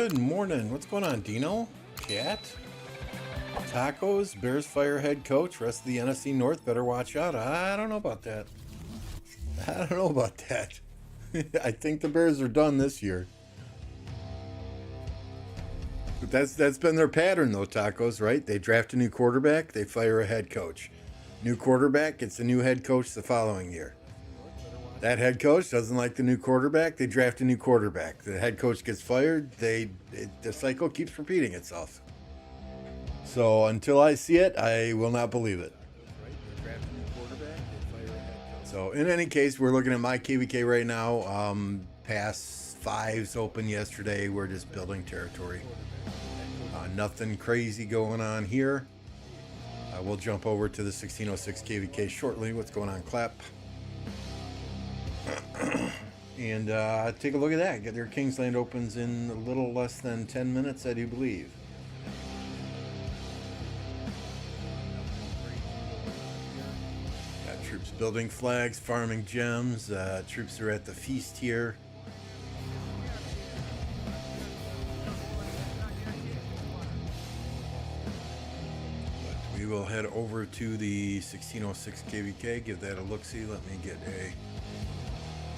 Good morning. What's going on, Dino? Cat? Tacos? Bears fire head coach? Rest of the NFC North better watch out. I don't know about that. I don't know about that. I think the Bears are done this year. But that's been their pattern, though, Tacos, right? They draft a new quarterback, they fire a head coach. New quarterback gets a new head coach the following year. That head coach doesn't like the new quarterback, they draft a new quarterback. The head coach gets fired, the cycle keeps repeating itself. So until I see it, I will not believe it. So in any case, we're looking at my KvK right now. Pass fives open yesterday. We're just building territory. Nothing crazy going on here. We'll jump over to the 1606 KvK shortly. What's going on, Clap? And take a look at that. Their Kingsland opens in a little less than 10 minutes, I do believe. Got troops building flags, farming gems. Troops are at the feast here. But we will head over to the 1606 KvK, give that a look-see. Let me get a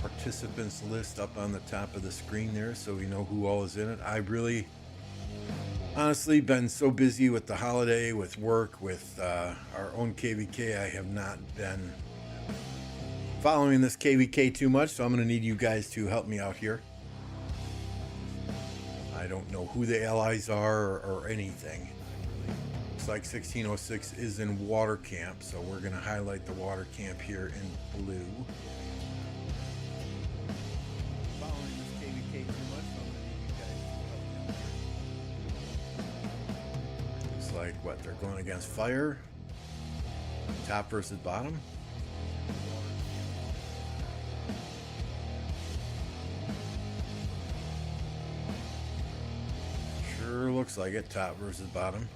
participants list up on the top of the screen there so we know who all is in it. I've really honestly been so busy with the holiday, with work, with our own KvK. I have not been following this KvK too much, so I'm going to need you guys to help me out here. I don't know who the allies are or anything. Looks like 1606 is in water camp, so we're going to highlight the water camp here in blue. Like what, they're going against fire, top versus bottom. Sure looks like it, top versus bottom.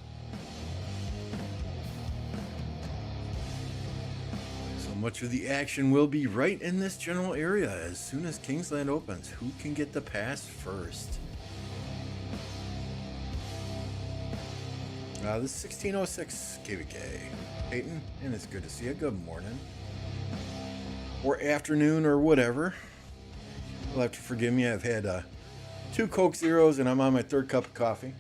So much of the action will be right in this general area as soon as Kingsland opens. Who can get the pass first? This is 1606 KvK. Peyton, and it's good to see you. Good morning. Or afternoon or whatever. You'll have to forgive me. I've had 2 Coke Zeros and I'm on my 3rd cup of coffee.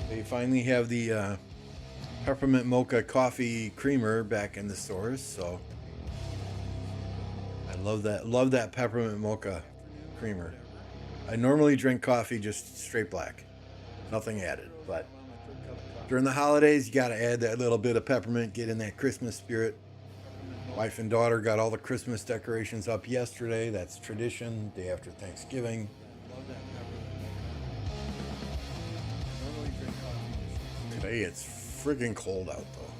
They finally have the peppermint mocha coffee creamer back in the stores, so I love that. Love that peppermint mocha creamer. I normally drink coffee just straight black. Nothing added, but during the holidays, you got to add that little bit of peppermint, get in that Christmas spirit. Wife and daughter got all the Christmas decorations up yesterday. That's tradition, day after Thanksgiving. Today it's friggin' cold out though.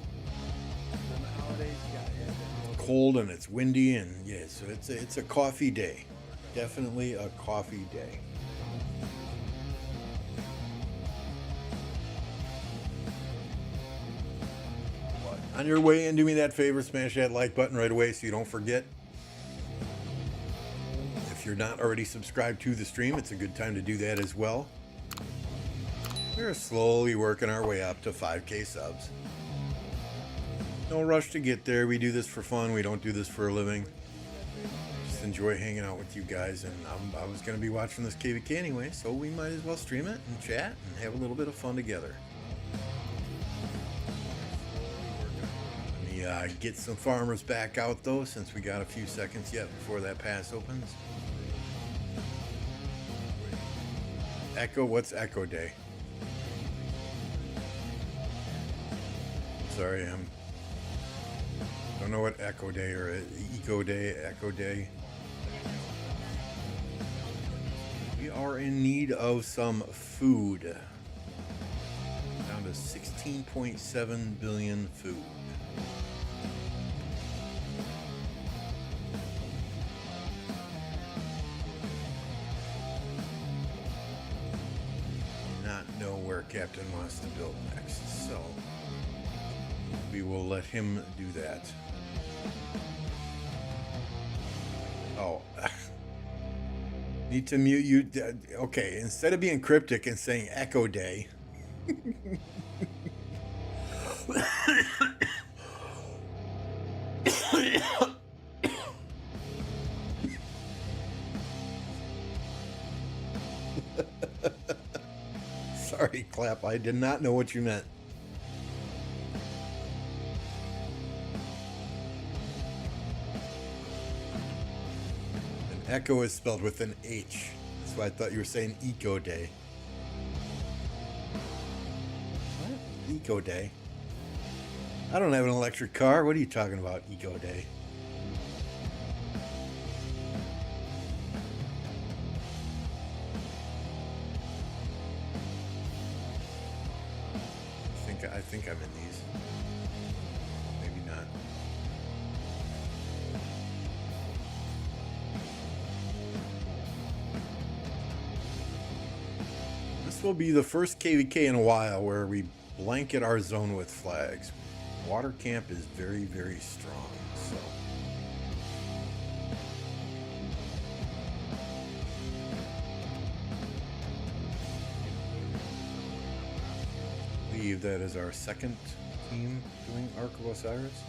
Cold and it's windy and yeah, so it's a coffee day. Definitely a coffee day. On your way in, do me that favor, smash that like button right away so you don't forget. If you're not already subscribed to the stream, it's a good time to do that as well. We're slowly working our way up to 5K subs. No rush to get there. We do this for fun. We don't do this for a living. Just enjoy hanging out with you guys. And I was going to be watching this KvK anyway, so we might as well stream it and chat and have a little bit of fun together. Get some farmers back out though, since we got a few seconds yet before that pass opens. Echo, what's Echo Day? Sorry, don't know what Echo Day or Eco Day, Echo Day. We are in need of some food. Down to 16.7 billion food. Know where Captain wants to build next, so we will let him do that. Oh, Need to mute you. Okay, instead of being cryptic and saying Echo Day. Sorry, Clap. I did not know what you meant. Echo is spelled with an H. That's why I thought you were saying Eco Day. What? Eco Day? I don't have an electric car. What are you talking about, Eco Day? I think I'm in these. Maybe not. This will be the first KvK in a while where we blanket our zone with flags. Water camp is very, very strong, so. I believe that is our second team doing Ark of Osiris.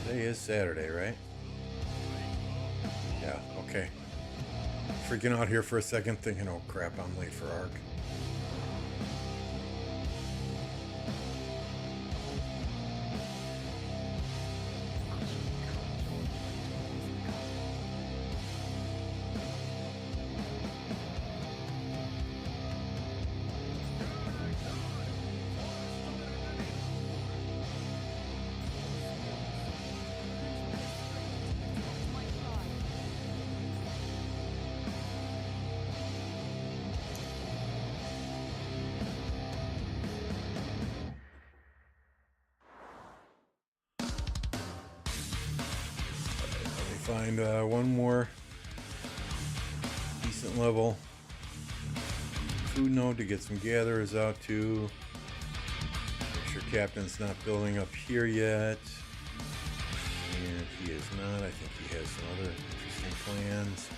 Today is Saturday, right? Yeah, okay. Freaking out here for a second thinking, oh crap, I'm late for Ark. Find one more decent level food node to get some gatherers out to. Make sure Captain's not building up here yet. And he is not. I think he has some other interesting plans.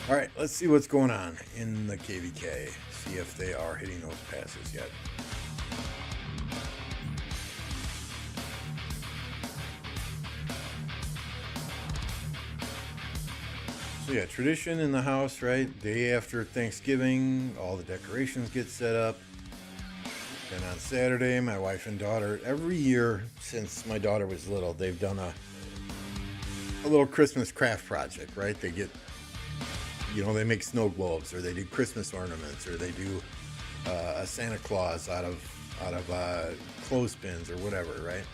Alright, let's see what's going on in the KvK. See if they are hitting those passes yet. So yeah, tradition in the house, right? Day after Thanksgiving, all the decorations get set up. Then on Saturday, my wife and daughter, every year since my daughter was little, they've done a little Christmas craft project, right? They get, you know, they make snow globes, or they do Christmas ornaments, or they do a Santa Claus out of clothespins or whatever, right?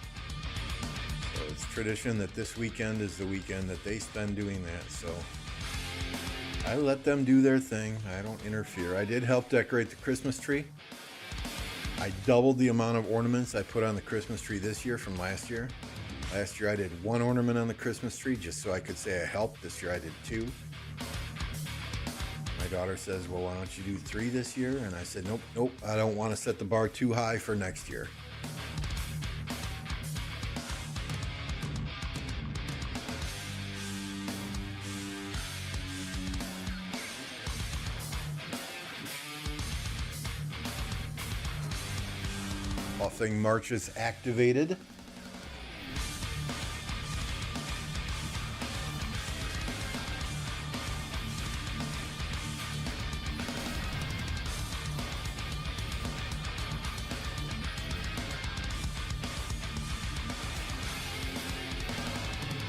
So it's tradition that this weekend is the weekend that they spend doing that. So I let them do their thing. I don't interfere. I did help decorate the Christmas tree. I doubled the amount of ornaments I put on the Christmas tree this year from last year. Last year I did 1 ornament on the Christmas tree just so I could say I helped. This year I did 2. My daughter says, well, why don't you do 3 this year? And I said, nope, I don't want to set the bar too high for next year. Offing March is activated.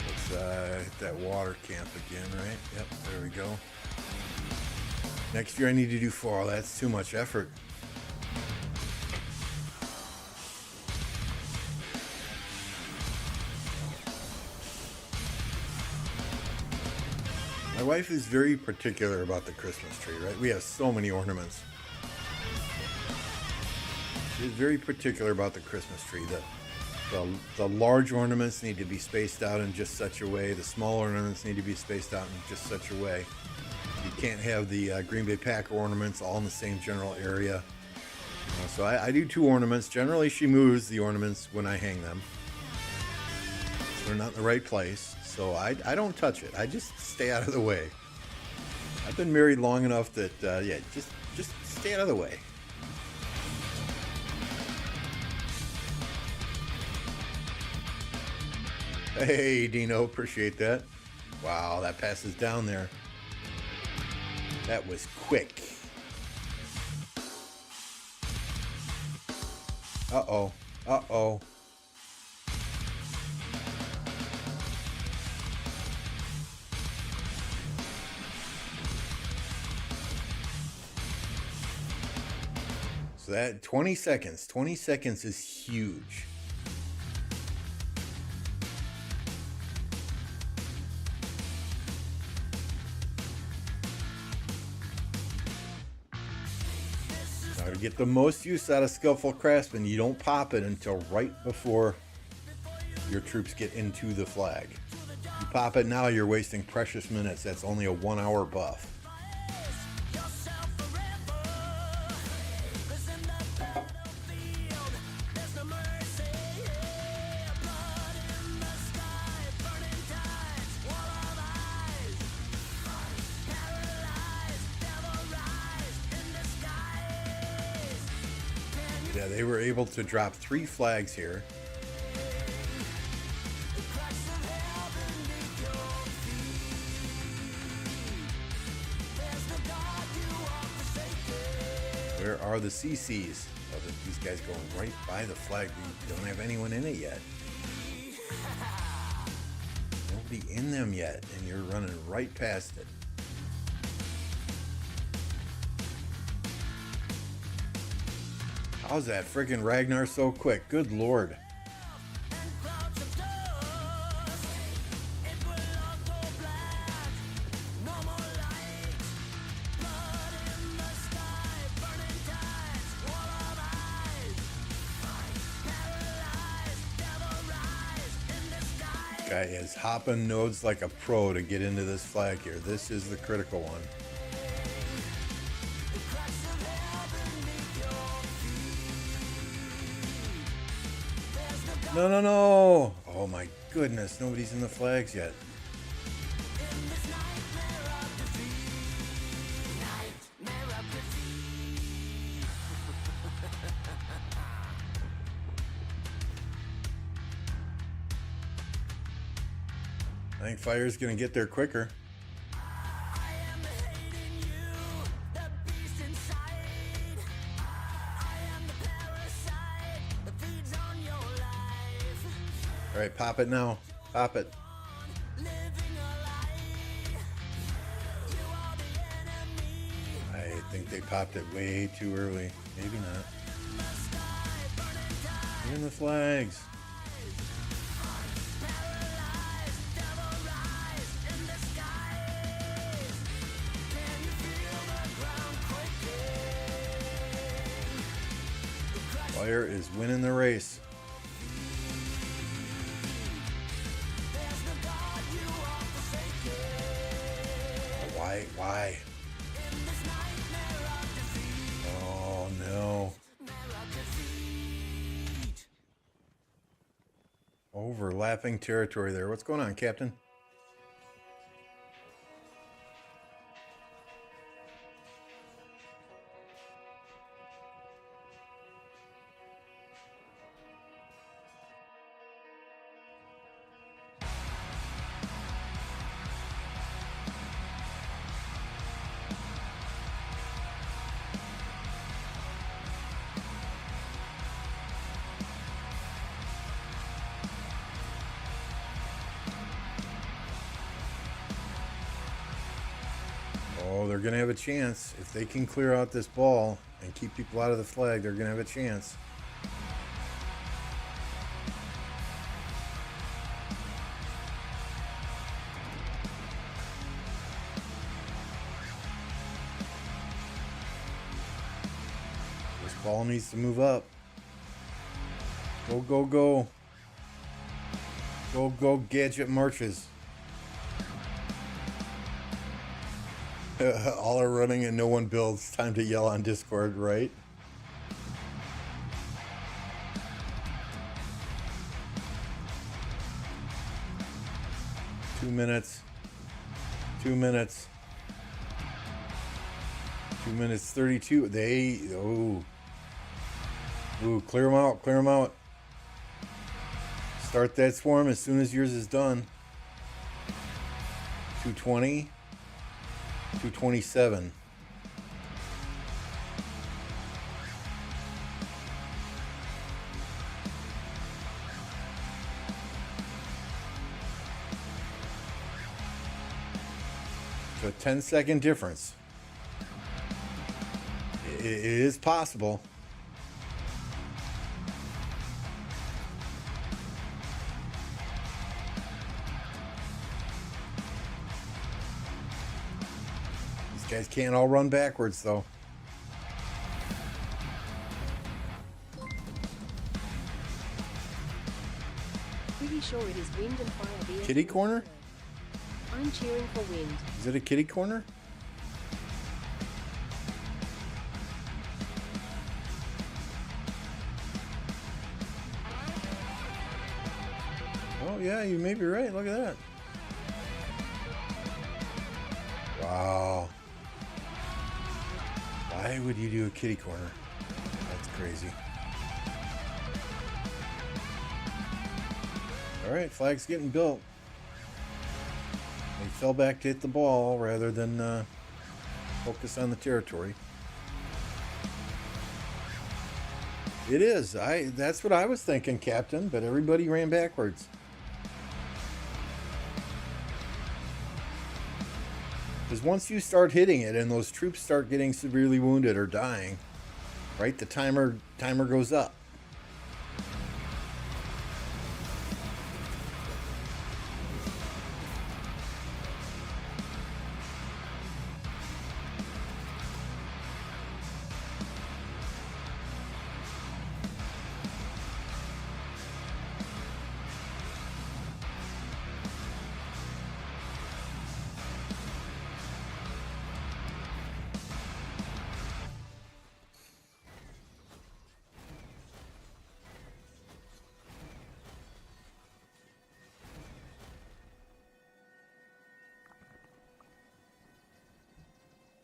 Let's hit that water camp again, right? Yep, there we go. Next year I need to do 4. That's too much effort. My wife is very particular about the Christmas tree, right? We have so many ornaments. She's very particular about the Christmas tree. The large ornaments need to be spaced out in just such a way. The small ornaments need to be spaced out in just such a way. You can't have the Green Bay Packer ornaments all in the same general area. So I do 2 ornaments. Generally, she moves the ornaments when I hang them. They're not in the right place. So I don't touch it. I just stay out of the way. I've been married long enough that, yeah, just stay out of the way. Hey, Dino, appreciate that. Wow, that passes down there. That was quick. Uh-oh. Uh-oh. So that 20 seconds. 20 seconds is huge. Now, to get the most use out of Skillful Craftsman, you don't pop it until right before your troops get into the flag. You pop it now, you're wasting precious minutes. That's only a 1 hour buff. Yeah, they were able to drop 3 flags here. Where are the CCs? Oh, these guys going right by the flag. We don't have anyone in it yet. Nobody in them yet, and you're running right past it. How's that friggin' Ragnar so quick? Good lord. Guy is hopping nodes like a pro to get into this flag here. This is the critical one. No, no, no! Oh my goodness, nobody's in the flags yet. I think Fire's gonna get there quicker. All right, pop it now. Pop it. I think they popped it way too early. Maybe not. Get in the flags. Fire is winning the race. Why? Oh no. Overlapping territory there. What's going on, Captain? Oh, they're going to have a chance. If they can clear out this ball and keep people out of the flag, they're going to have a chance. This ball needs to move up. Go, go, go. Go, go, gadget marches. All are running and no one builds. Time to yell on Discord, right? Two minutes. 2 minutes 32. Ooh, clear them out, clear them out. Start that swarm as soon as yours is done. 220, 227. So a 10-second difference. It is possible. These guys can't all run backwards, though. Pretty sure it is wind and fire beer. Kitty corner? I'm cheering for wind. Is it a kitty corner? Oh yeah, you may be right. Look at that. Wow. Why would you do a kitty corner? That's crazy. All right, flag's getting built. They fell back to hit the ball rather than focus on the territory. It is. That's what I was thinking, Captain, but everybody ran backwards. Because once you start hitting it and those troops start getting severely wounded or dying, right, the timer goes up.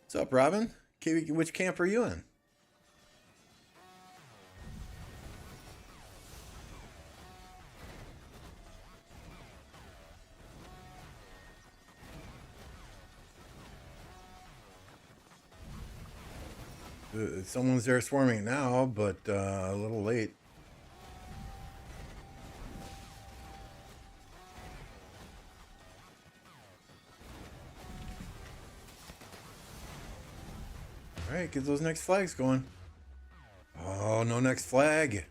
What's up, Robin? KvK, which camp are you in? Someone's there swarming now, but a little late. All right, get those next flags going. Oh, no next flag.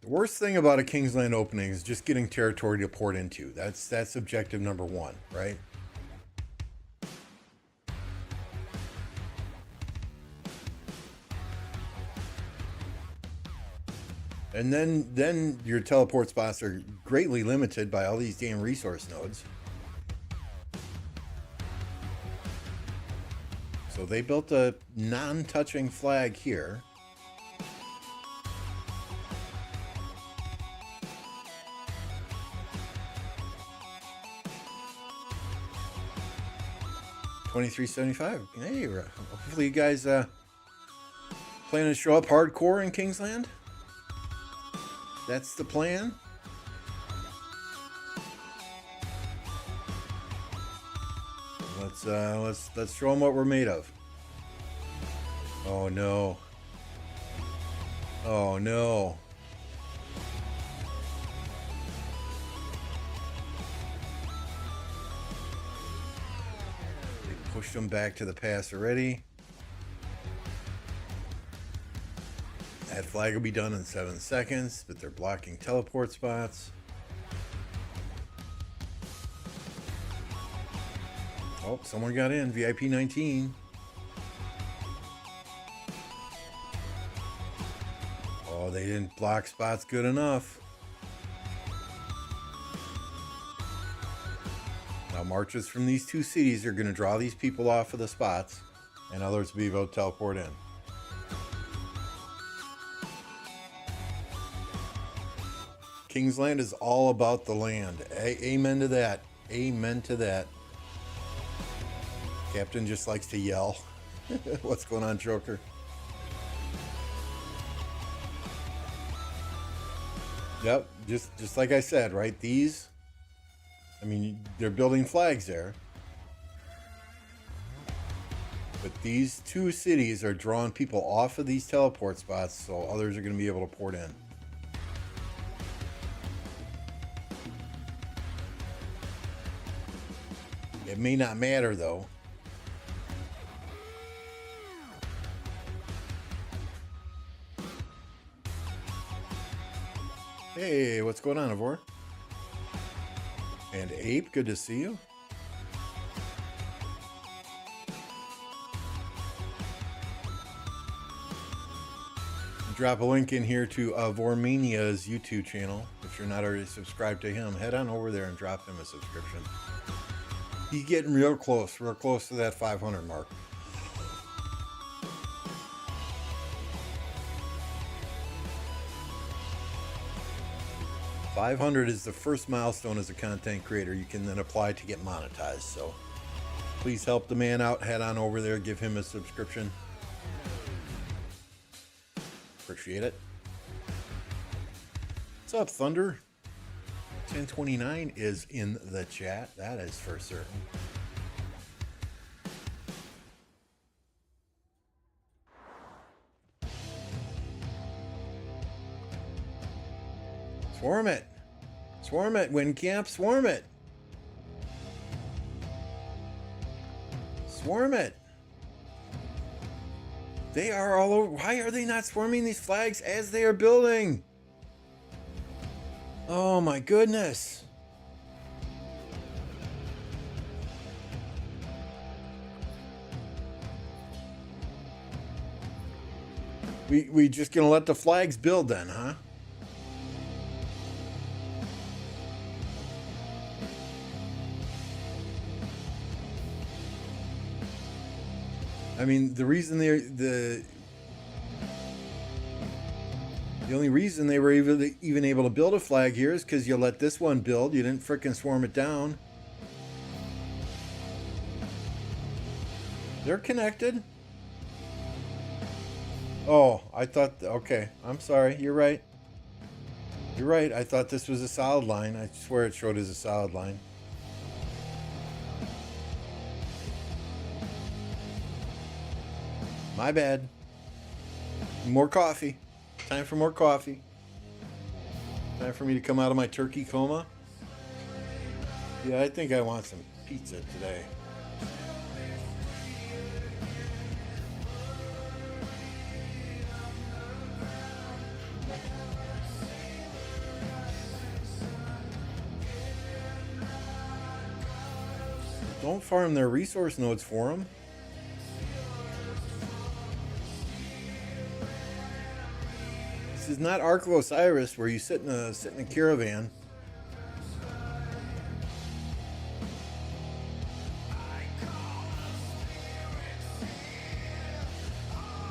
The worst thing about a Kingsland opening is just getting territory to port into. That's objective number one, right? And then your teleport spots are greatly limited by all these damn resource nodes. So they built a non-touching flag here. $23.75. Hey, hopefully you guys plan to show up hardcore in Kingsland. That's the plan. Let's show them what we're made of. Oh no. Oh no. They pushed them back to the pass already. That flag will be done in 7 seconds, but they're blocking teleport spots. Oh, someone got in. VIP 19. Oh, they didn't block spots good enough. Now, marches from these two cities are going to draw these people off of the spots, and others will be able to teleport in. Kingsland is all about the land. Amen to that. Amen to that. Captain just likes to yell. What's going on, Joker? Yep, just like I said, right? These, I mean, they're building flags there. But these two cities are drawing people off of these teleport spots, so others are going to be able to port in. It may not matter, though. Hey, what's going on, Ivor? And Ape, good to see you. Drop a link in here to Vormania's YouTube channel. If you're not already subscribed to him, head on over there and drop him a subscription. He's getting real close to that 500 mark. $500 is the first milestone as a content creator. You can then apply to get monetized. So please help the man out. Head on over there, give him a subscription. Appreciate it. What's up, Thunder? 1029 is in the chat. That is for certain. Swarm it. Swarm it, WinCamp. Swarm it. Swarm it. They are all over. Why are they not swarming these flags as they are building? Oh my goodness. We just gonna let the flags build then, huh? I mean, the reason the only reason they were even able to build a flag here is because you let this one build. You didn't frickin' swarm it down. They're connected. Oh, I thought, okay, I'm sorry. You're right. You're right. I thought this was a solid line. I swear it showed as a solid line. My bad. More coffee. Time for more coffee. Time for me to come out of my turkey coma. Yeah, I think I want some pizza today. Don't farm their resource nodes for them. This is not Ark of Osiris where you sit in a caravan.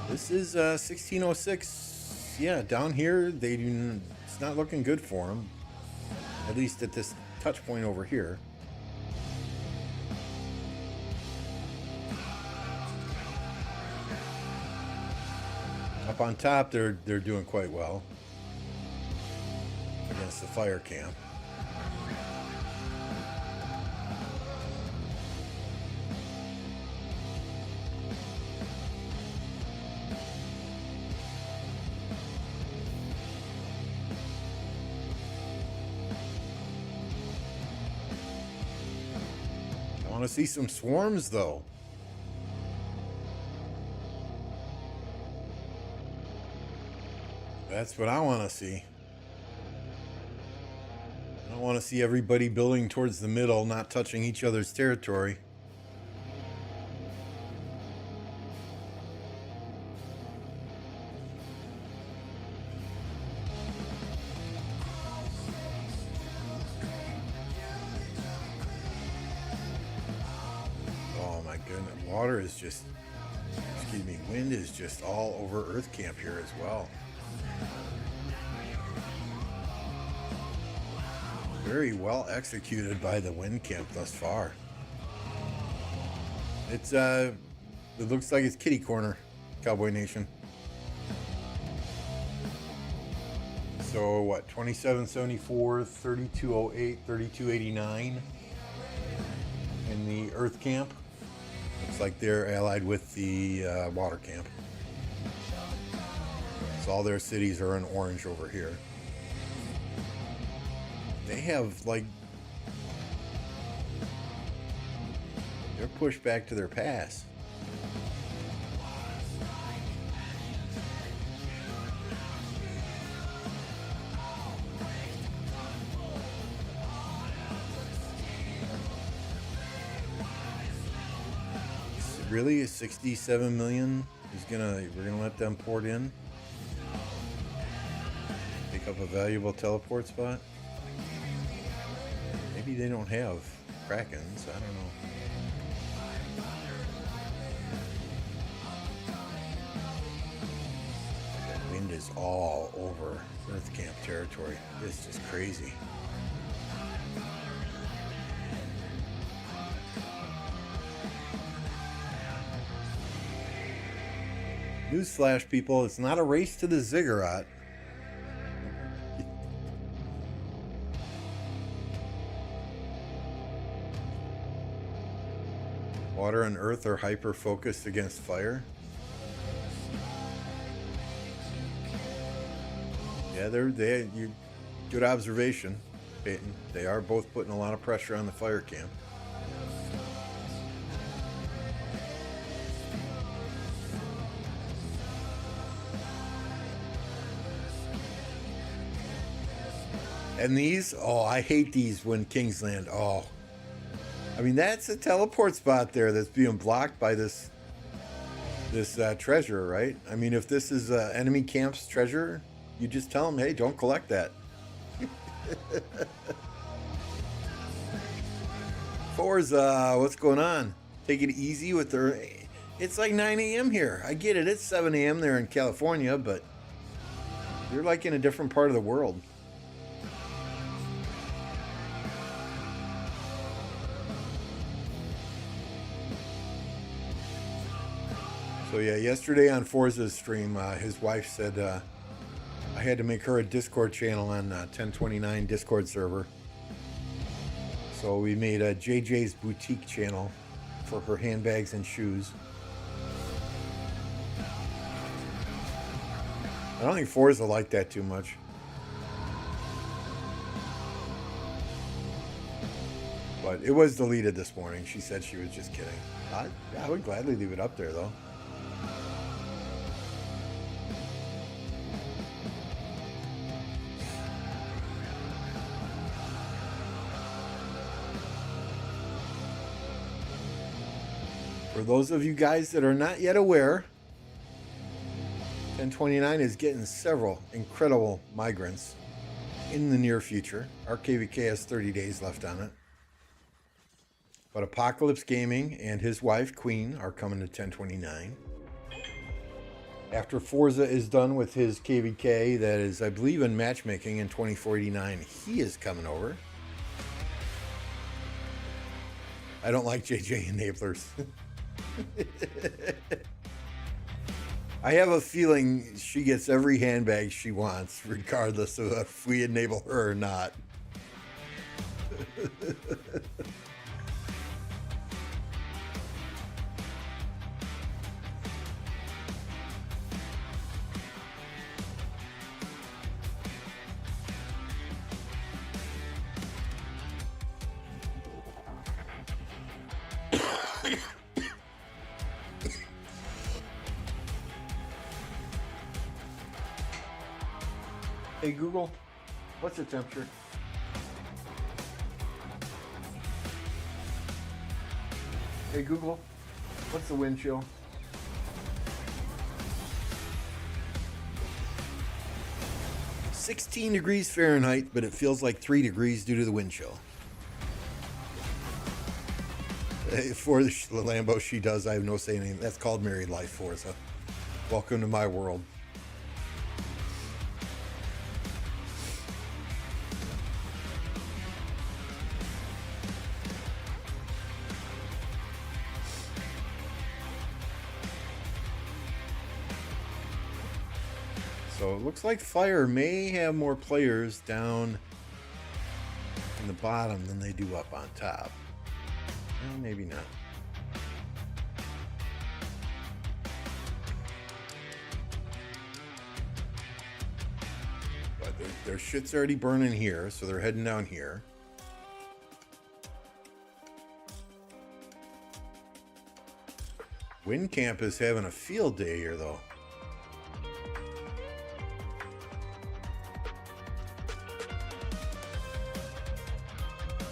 This is 1606. Yeah, down here it's not looking good for them. At least at this touch point over here. Up on top, they're doing quite well against the fire camp. I want to see some swarms, though. That's what I want to see. I don't want to see everybody building towards the middle, not touching each other's territory. Oh my goodness, water is just, excuse me, wind is just all over Earth Camp here as well. Very well executed by the wind camp thus far. It's it looks like it's kitty corner, Cowboy Nation. So what, 2774, 3208, 3289 in the Earth camp. Looks like they're allied with the water camp. So all their cities are in orange over here. They have, like, they're pushed back to their pass. Really, 67 million is we're gonna let them port in, pick up a valuable teleport spot. Maybe they don't have Krakens, I don't know. The wind is all over Earth Camp territory. It's just crazy. Newsflash, people, it's not a race to the ziggurat. Water and earth are hyper-focused against fire. Yeah, good observation, Peyton. They are both putting a lot of pressure on the fire camp. And these, oh, I hate these when Kingsland, oh. I mean, that's a teleport spot there that's being blocked by this treasure, right? I mean, if this is enemy camp's treasure, you just tell them, hey, don't collect that. Forza, what's going on? Take it easy with their... It's like 9 a.m. here. I get it. It's 7 a.m. there in California, but you're like in a different part of the world. So yeah, yesterday on Forza's stream, his wife said I had to make her a Discord channel on 1029 Discord server. So we made a JJ's Boutique channel for her handbags and shoes. I don't think Forza liked that too much. But it was deleted this morning. She said she was just kidding. I would gladly leave it up there though. For those of you guys that are not yet aware, 1029 is getting several incredible migrants in the near future. Our KvK has 30 days left on it. But Apocalypse Gaming and his wife, Queen, are coming to 1029. After Forza is done with his KvK, that is, I believe, in matchmaking in 2489, he is coming over. I don't like JJ enablers. I have a feeling she gets every handbag she wants, regardless of if we enable her or not. Hey Google, what's the temperature? Hey Google, what's the wind chill? "16 degrees Fahrenheit, but it feels like 3 degrees due to the wind chill." For the Lambo, she does. I have no say in anything. That's called married life, Forza. Welcome to my world. So it looks like fire may have more players down in the bottom than they do up on top. Well, maybe not. But their shit's already burning here, so they're heading down here. Wind Camp is having a field day here, though.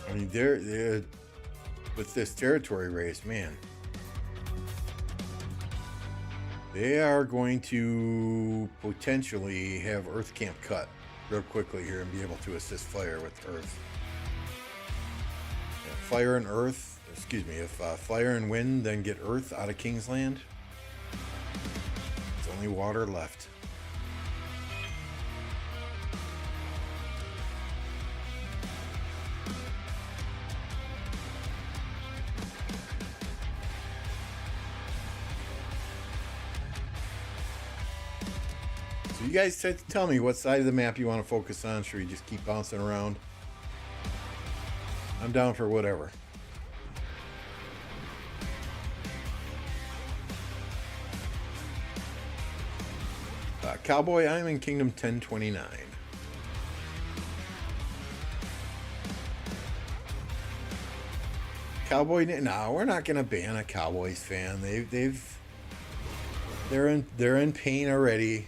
I mean, they're with this territory race, man. They are going to potentially have Earth Camp cut real quickly here and be able to assist Fire with Earth. Yeah, Fire and Earth, excuse me, if Fire and Wind then get Earth out of Kingsland, it's only water left. So you guys tell me what side of the map you want to focus on. Should we just keep bouncing around? I'm down for whatever. Cowboy, I'm in Kingdom 1029. Cowboy, no, we're not gonna ban a Cowboys fan. They're in pain already.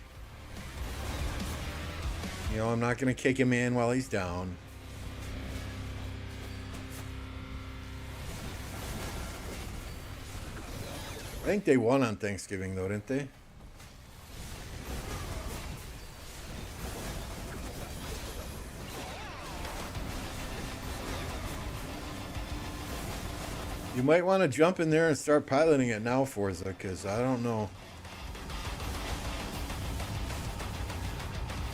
You know, I'm not gonna kick him in while he's down. I think they won on Thanksgiving though, didn't they? You might want to jump in there and start piloting it now, Forza, because I don't know.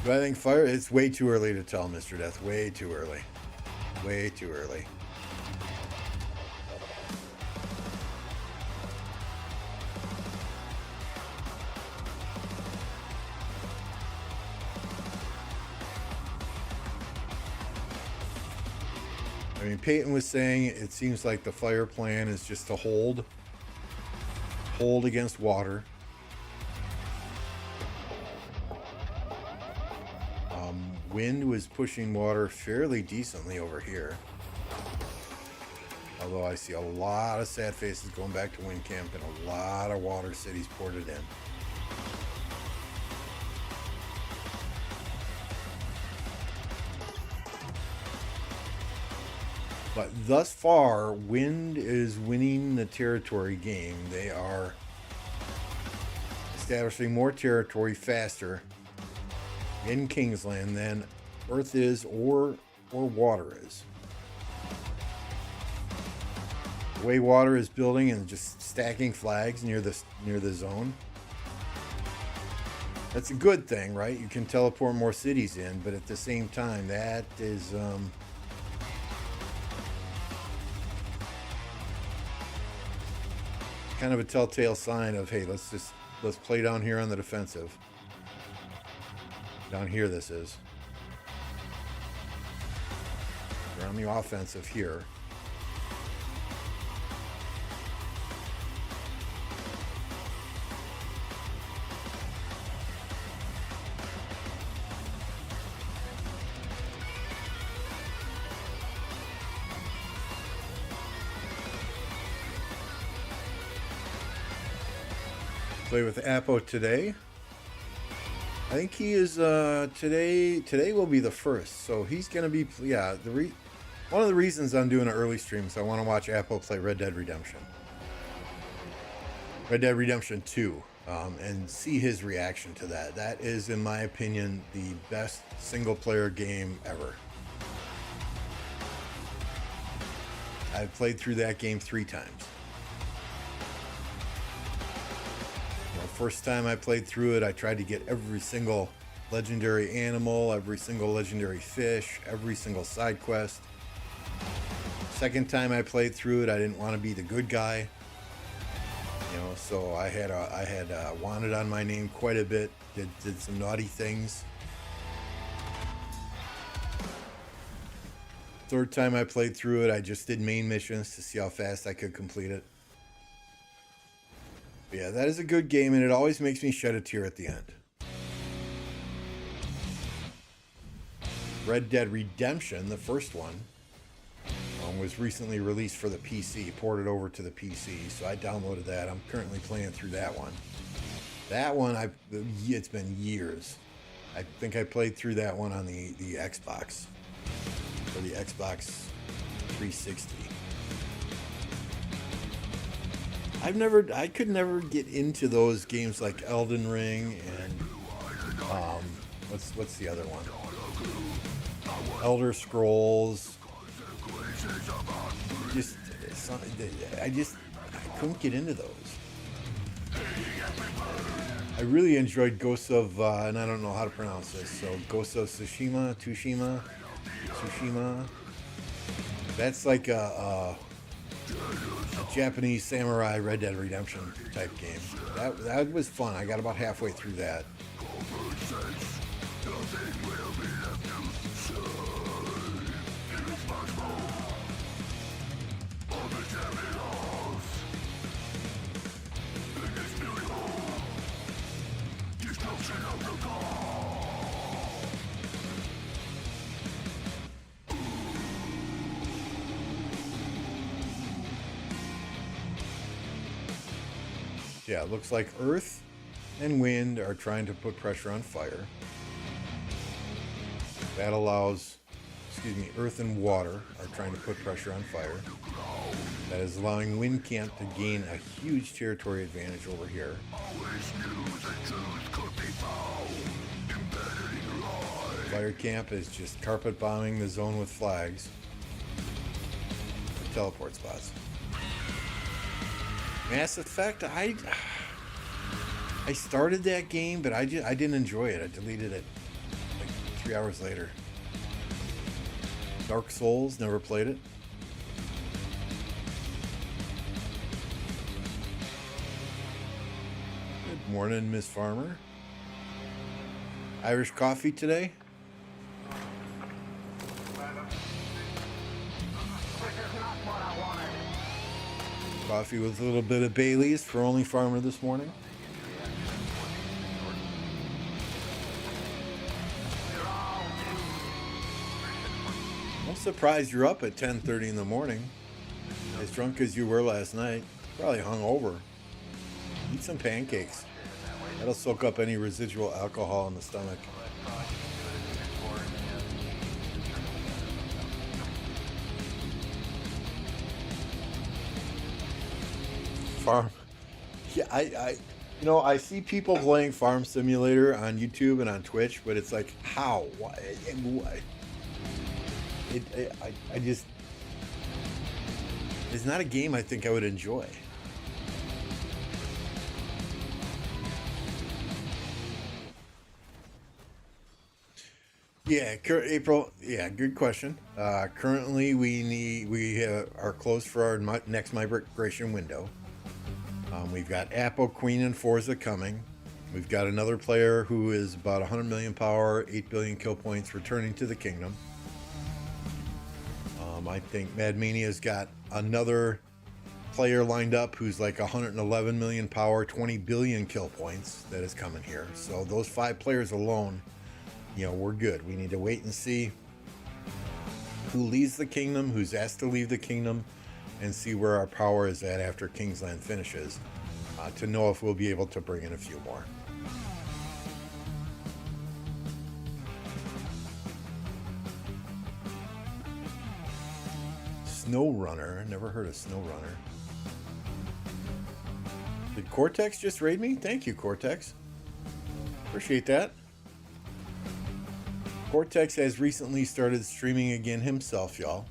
Do I think fire? It's way too early to tell, Mr. Death. Way too early. Way too early. I mean, Peyton was saying it seems like the fire plan is just to hold against water. Wind was pushing water fairly decently over here. Although I see a lot of sad faces going back to Wind Camp and a lot of water cities ported in. But thus far, Wind is winning the territory game. They are establishing more territory faster in Kingsland than Earth is or water is. The way water is building and just stacking flags near the zone. That's a good thing, right? You can teleport more cities in, but at the same time, that is kind of a telltale sign of, hey, let's play down here on the defensive. Down here this is. We're on the offensive here. Play with Apo today. I think he is today will be the first, so he's gonna be one of the reasons I'm doing an early stream is I want to watch Apo play Red Dead Redemption 2 and see his reaction to that. That is, in my opinion, the best single player game ever. I've played through that game 3 times. First time I played through it, I tried to get every single legendary animal, every single legendary fish, every single side quest. Second time I played through it, I didn't want to be the good guy. You know, so I had wanted on my name quite a bit. Did some naughty things. Third time I played through it, I just did main missions to see how fast I could complete it. But yeah, that is a good game, and it always makes me shed a tear at the end. Red Dead Redemption, the first one, was recently released for the PC, ported over to the PC, so I downloaded that. I'm currently playing through that one. That one, it's been years. I think I played through that one on the Xbox, or the Xbox 360. I could never get into those games like Elden Ring and what's the other one? Elder Scrolls. I couldn't get into those. I really enjoyed Ghosts of, and I don't know how to pronounce this, so Ghosts of Tsushima. That's like a Japanese samurai Red Dead Redemption type game. That was fun. I got about halfway through that. Yeah, it looks like Earth and Wind are trying to put pressure on fire. That allows, Earth and Water are trying to put pressure on fire. That is allowing Wind Camp to gain a huge territory advantage over here. Fire Camp is just carpet bombing the zone with flags for teleport spots. Mass Effect, I started that game, but I didn't enjoy it. I deleted it like 3 hours later. Dark Souls, never played it. Good morning, Miss Farmer. Irish coffee today? Coffee with a little bit of Bailey's for Only Farmer this morning. I'm surprised you're up at 10:30 in the morning. As drunk as you were last night. Probably hungover. Eat some pancakes. That'll soak up any residual alcohol in the stomach. Farm. Yeah, I see people playing Farm Simulator on YouTube and on Twitch, but it's like, how? Why? I just, it's not a game I think I would enjoy. Yeah, April. Yeah, good question. Currently, we are closed for our next migration window. We've got Apple, Queen, and Forza coming. We've got another player who is about 100 million power, 8 billion kill points, returning to the kingdom. I think Mad Mania's got another player lined up who's like 111 million power, 20 billion kill points that is coming here. So those 5 players alone, we're good. We need to wait and see who leaves the kingdom, who's asked to leave the kingdom, and see where our power is at after Kingsland finishes, to know if we'll be able to bring in a few more. SnowRunner, never heard of SnowRunner. Did Cortex just raid me? Thank you, Cortex. Appreciate that. Cortex has recently started streaming again himself, y'all.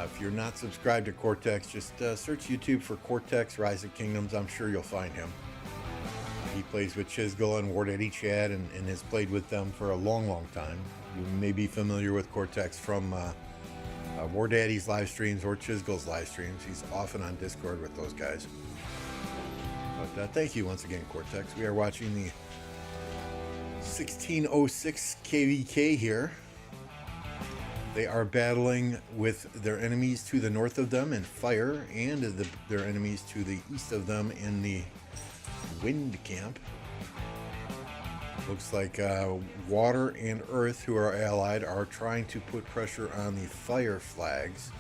If you're not subscribed to Cortex, just search YouTube for Cortex Rise of Kingdoms. I'm sure you'll find him. He plays with Chisgul and War Daddy Chad and has played with them for a long, long time. You may be familiar with Cortex from War Daddy's live streams or Chisgul's live streams. He's often on Discord with those guys. But thank you once again, Cortex. We are watching the 1606 KvK here. They are battling with their enemies to the north of them in fire and their enemies to the east of them in the wind camp. Looks like water and earth, who are allied, are trying to put pressure on the fire flags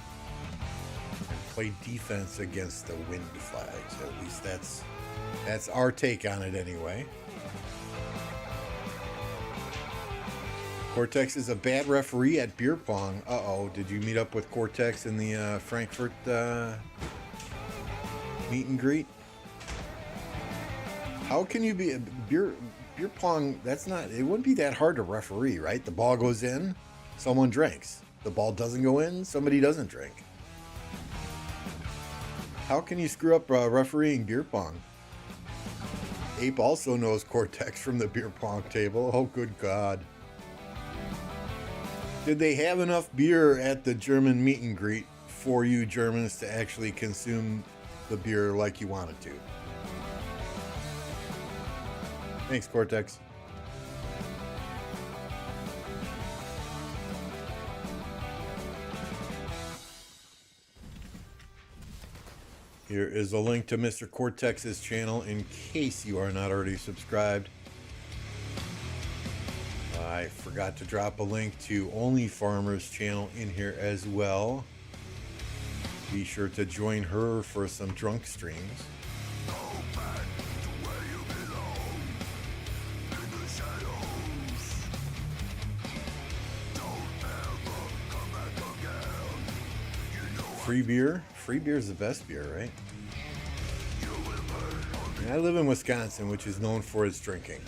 and play defense against the wind flags. At least that's our take on it anyway. Cortex is a bad referee at beer pong. Uh-oh, did you meet up with Cortex in the Frankfurt meet and greet? How can you be a beer pong? That's not, it wouldn't be that hard to referee, right? The ball goes in, someone drinks. The ball doesn't go in, somebody doesn't drink. How can you screw up refereeing beer pong? Ape also knows Cortex from the beer pong table. Oh, good God. Did they have enough beer at the German meet and greet for you Germans to actually consume the beer like you wanted to? Thanks, Cortex. Here is a link to Mr. Cortex's channel in case you are not already subscribed. I forgot to drop a link to Only Farmer's channel in here as well. Be sure to join her for some drunk streams. Free beer? Free beer is the best beer, right? I live in Wisconsin, which is known for its drinking.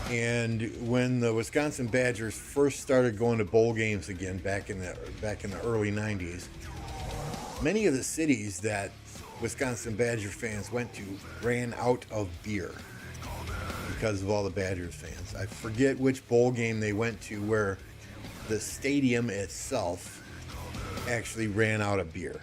And when the Wisconsin Badgers first started going to bowl games again back in the early 90s, many of the cities that Wisconsin Badger fans went to ran out of beer because of all the Badgers fans. I forget which bowl game they went to where the stadium itself actually ran out of beer.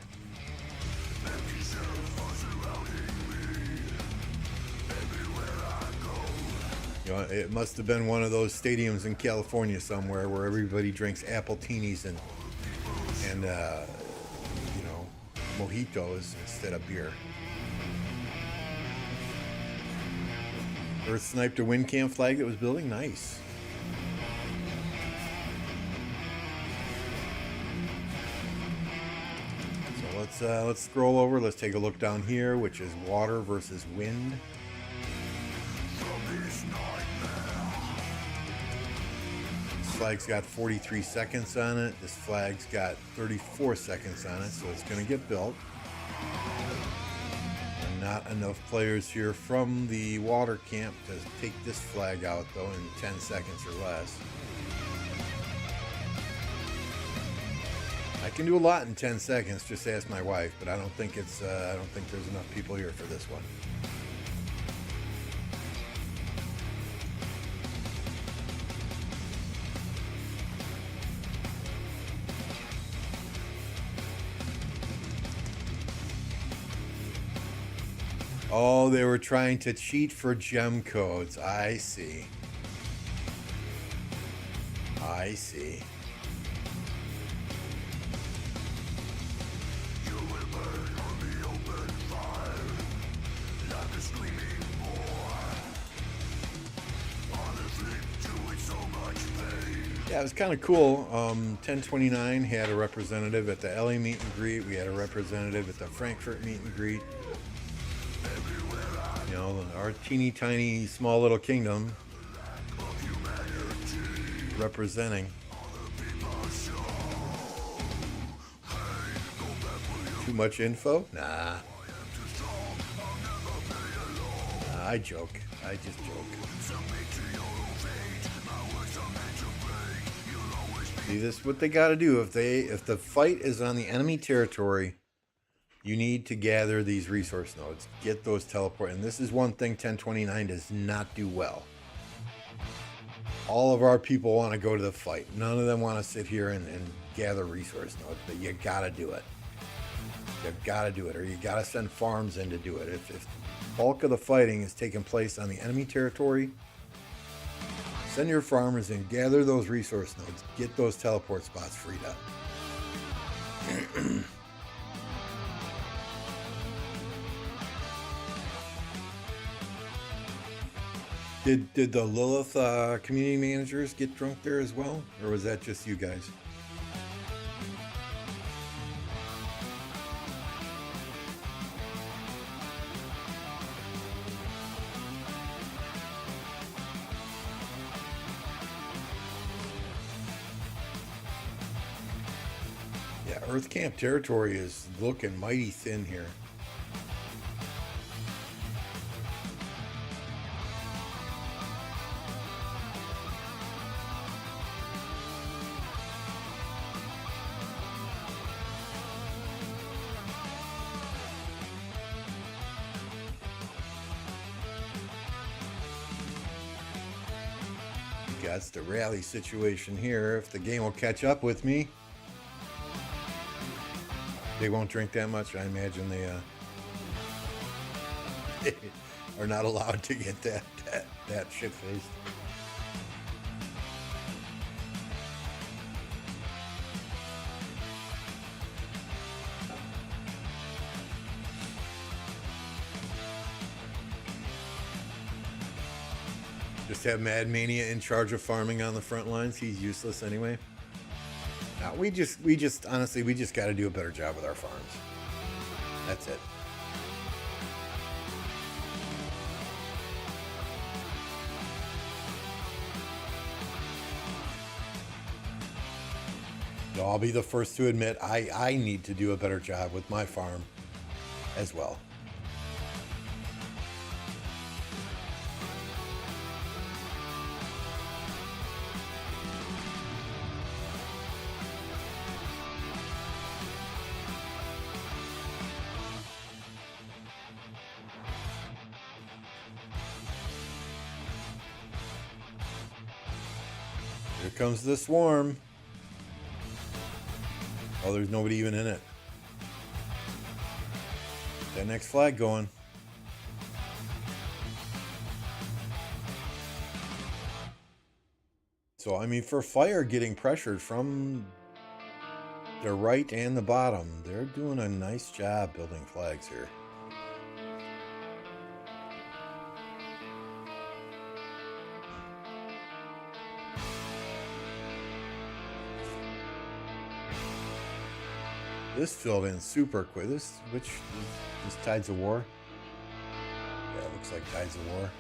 You know, it must have been one of those stadiums in California somewhere where everybody drinks Appletinis and you know, mojitos instead of beer. Earth sniped a wind camp flag that was building. Nice. So let's scroll over. Let's take a look down here, which is water versus wind. This flag's got 43 seconds on it. This flag's got 34 seconds on it, so it's going to get built. And not enough players here from the water camp to take this flag out, though, in 10 seconds or less. I can do a lot in 10 seconds. Just ask my wife, but I don't think there's enough people here for this one. Oh, they were trying to cheat for gem codes. I see. I see. Yeah, it was kind of cool. 1029 had a representative at the LA meet and greet. We had a representative at the Frankfurt meet and greet. You know, our teeny tiny small little kingdom representing. Too much info? Nah. I joke. I just joke. See, this is what they got to do. If the fight is on the enemy territory, you need to gather these resource nodes. Get those teleport. And this is one thing 1029 does not do well. All of our people want to go to the fight. None of them want to sit here and gather resource nodes, but you got to do it. You've got to do it, or you got to send farms in to do it. If the bulk of the fighting is taking place on the enemy territory, send your farmers in, gather those resource nodes, get those teleport spots freed up. Did the Lilith community managers get drunk there as well, or was that just you guys? Yeah, Earth Camp territory is looking mighty thin here. That's the rally situation here. If the game will catch up with me, they won't drink that much. I imagine they are not allowed to get that shit-faced. Just have Mad Mania in charge of farming on the front lines. He's useless anyway. No, we just honestly, we just got to do a better job with our farms. That's it. I'll be the first to admit I need to do a better job with my farm as well. Here comes the swarm. Oh, there's nobody even in it. That next flag going. So, I mean, for fire getting pressured from the right and the bottom, they're doing a nice job building flags here. This filled in super quick. This Tides of War? Yeah, it looks like Tides of War.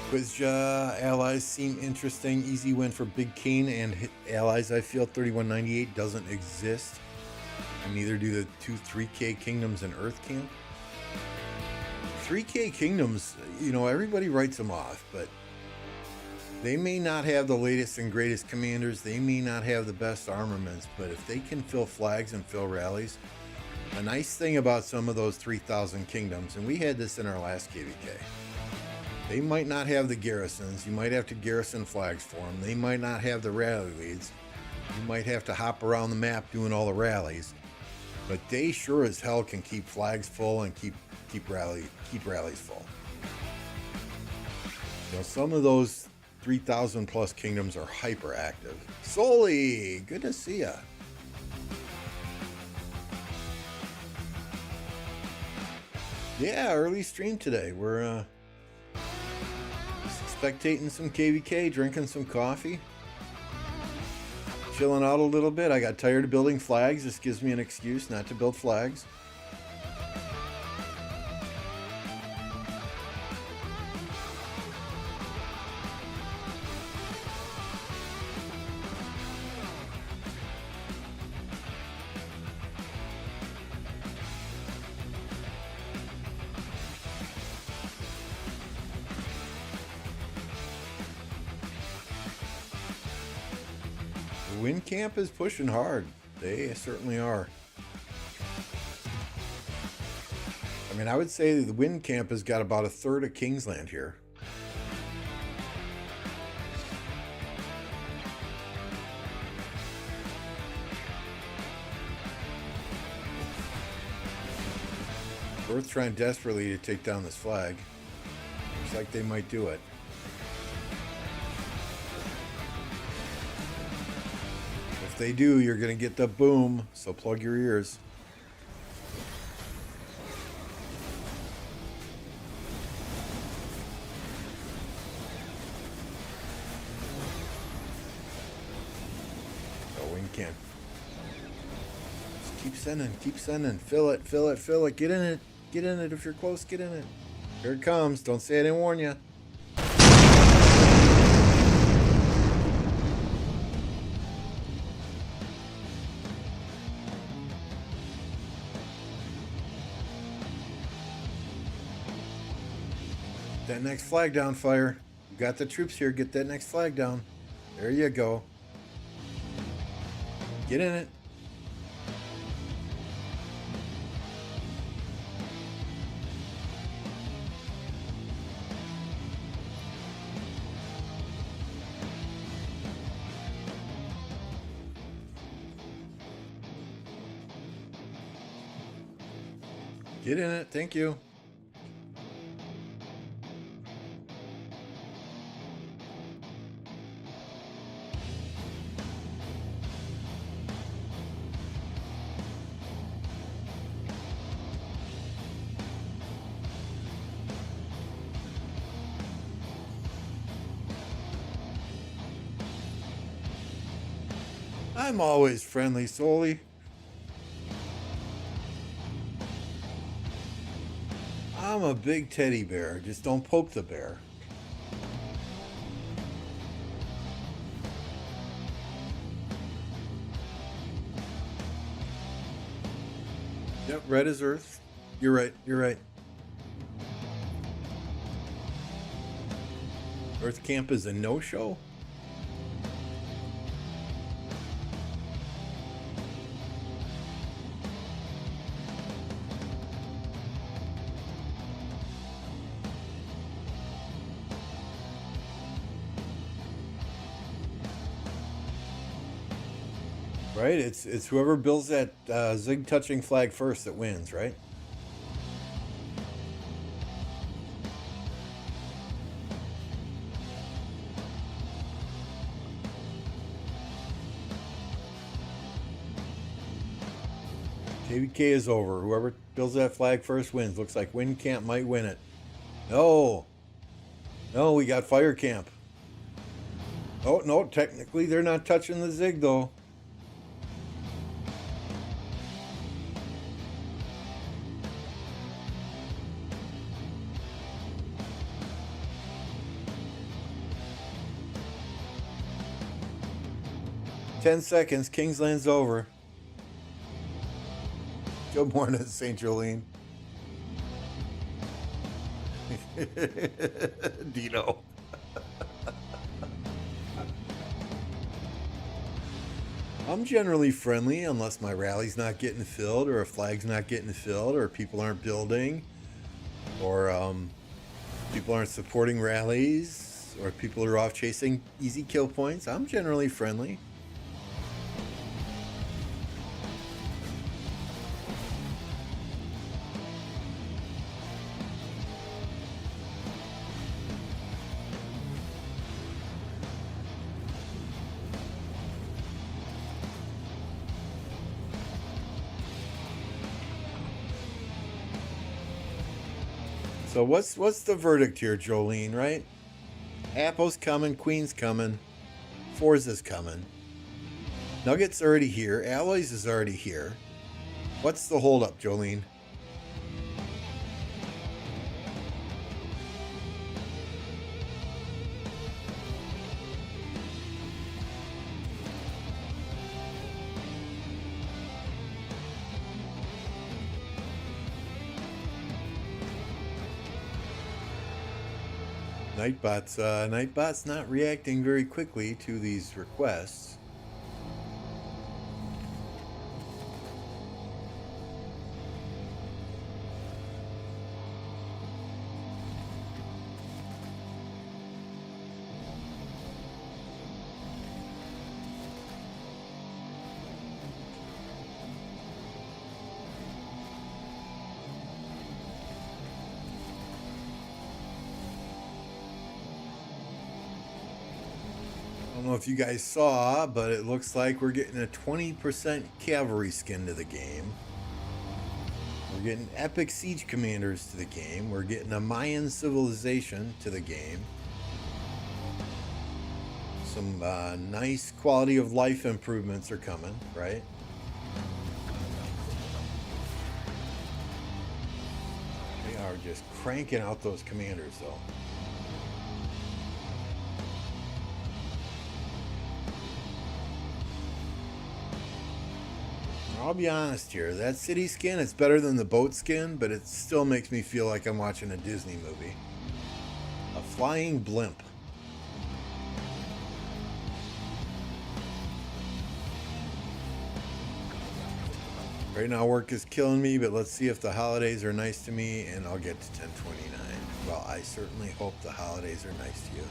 Quizja allies seem interesting. Easy win for Big Kane and hit allies. I feel 3198 doesn't exist. And neither do the two 3K kingdoms in Earth Camp. 3K kingdoms, you know, everybody writes them off, but they may not have the latest and greatest commanders. They may not have the best armaments, but if they can fill flags and fill rallies, a nice thing about some of those 3,000 kingdoms, and we had this in our last KvK. They might not have the garrisons. You might have to garrison flags for them. They might not have the rally leads. You might have to hop around the map doing all the rallies. But they sure as hell can keep flags full and keep rallies full. You know, some of those 3,000 plus kingdoms are hyper active. Soli, good to see ya. Yeah, early stream today. We're spectating some KvK, drinking some coffee, chilling out a little bit. I got tired of building flags. This gives me an excuse not to build flags. Wind Camp is pushing hard. They certainly are. I mean, I would say the wind camp has got about a third of Kingsland here. Earth trying desperately to take down this flag. Looks like they might do it. If they do, you're going to get the boom, so plug your ears. Oh, wind can. Just keep sending. Fill it. Get in it. Get in it if you're close, get in it. Here it comes. Don't say I didn't warn you. That next flag down, fire. You got the troops here. Get that next flag down. There you go. Get in it. Get in it. Thank you. I'm always friendly, Soli. I'm a big teddy bear. Just don't poke the bear. Yep, red is Earth. You're right. Earth camp is a no-show? Right? It's whoever builds that zig touching flag first that wins, right? KvK is over. Whoever builds that flag first wins. Looks like wind camp might win it. No, we got fire camp. Oh, no, technically they're not touching the zig though. "10 seconds, Kingsland's over." Good morning, St. Jolene. Dino. I'm generally friendly unless my rally's not getting filled or a flag's not getting filled or people aren't building or people aren't supporting rallies or people are off chasing easy kill points. I'm generally friendly. So what's the verdict here, Jolene, right? Apple's coming, Queen's coming, Forza's coming. Nugget's already here, Alloys is already here. What's the holdup, Jolene? Nightbot's not reacting very quickly to these requests. know if you guys saw, but it looks like we're getting a 20% cavalry skin to the game. We're getting epic siege commanders to the game. We're getting a Mayan civilization to the game. Some nice quality of life improvements are coming, right? They are just cranking out those commanders, though. I'll be honest here, that city skin, it's better than the boat skin, but it still makes me feel like I'm watching a Disney movie. A flying blimp. Right now work is killing me, but let's see if the holidays are nice to me and I'll get to 1029. Well, I certainly hope the holidays are nice to you.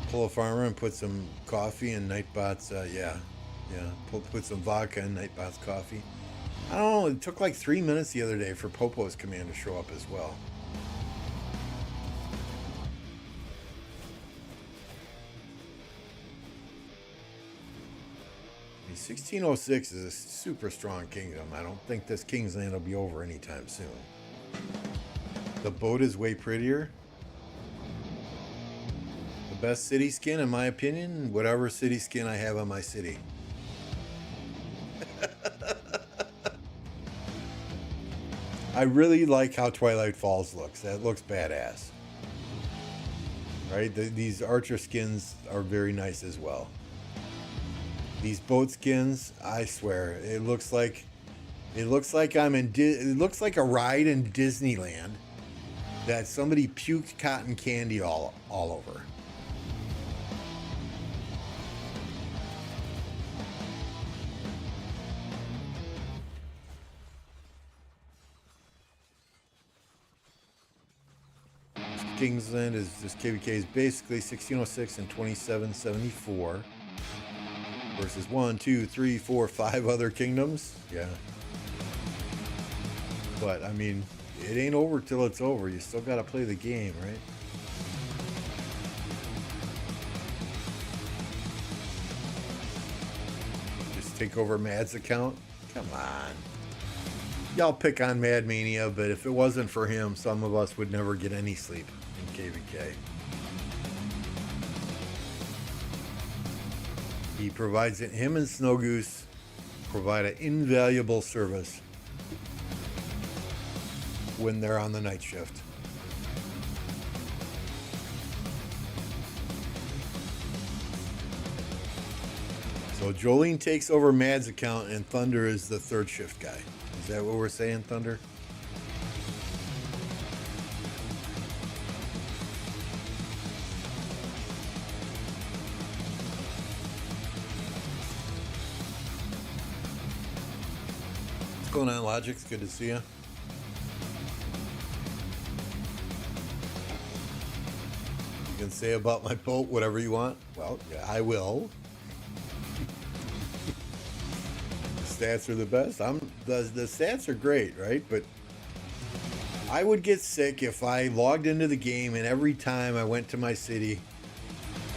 Pull a farmer and put some coffee in Nightbot's, yeah, put some vodka in Nightbot's coffee. I don't know, it took like 3 minutes the other day for Popo's command to show up as well. 1606 is a super strong kingdom. I don't think this Kingsland will be over anytime soon. The boat is way prettier. The best city skin, in my opinion, whatever city skin I have on my city. I really like how Twilight Falls looks. That looks badass. Right? These archer skins are very nice as well. These boat skins, I swear, it looks like I'm in. It looks like a ride in Disneyland that somebody puked cotton candy all over. Kingsland is just KvK is basically 1606 and 2774 versus 1, 2, 3, 4, 5 other kingdoms. Yeah. But I mean, it ain't over till it's over. You still gotta play the game, right? Just take over Mad's account? Come on. Y'all pick on Mad Mania, but if it wasn't for him, some of us would never get any sleep in KvK. He provides it, him and Snow Goose provide an invaluable service when they're on the night shift. So Jolene takes over Mad's account and Thunder is the third shift guy. Is that what we're saying, Thunder? What's going on, Logix? Good to see you. You can say about my boat whatever you want. Well, yeah, I will. Stats are the best. The stats are great, right? But I would get sick if I logged into the game and every time I went to my city,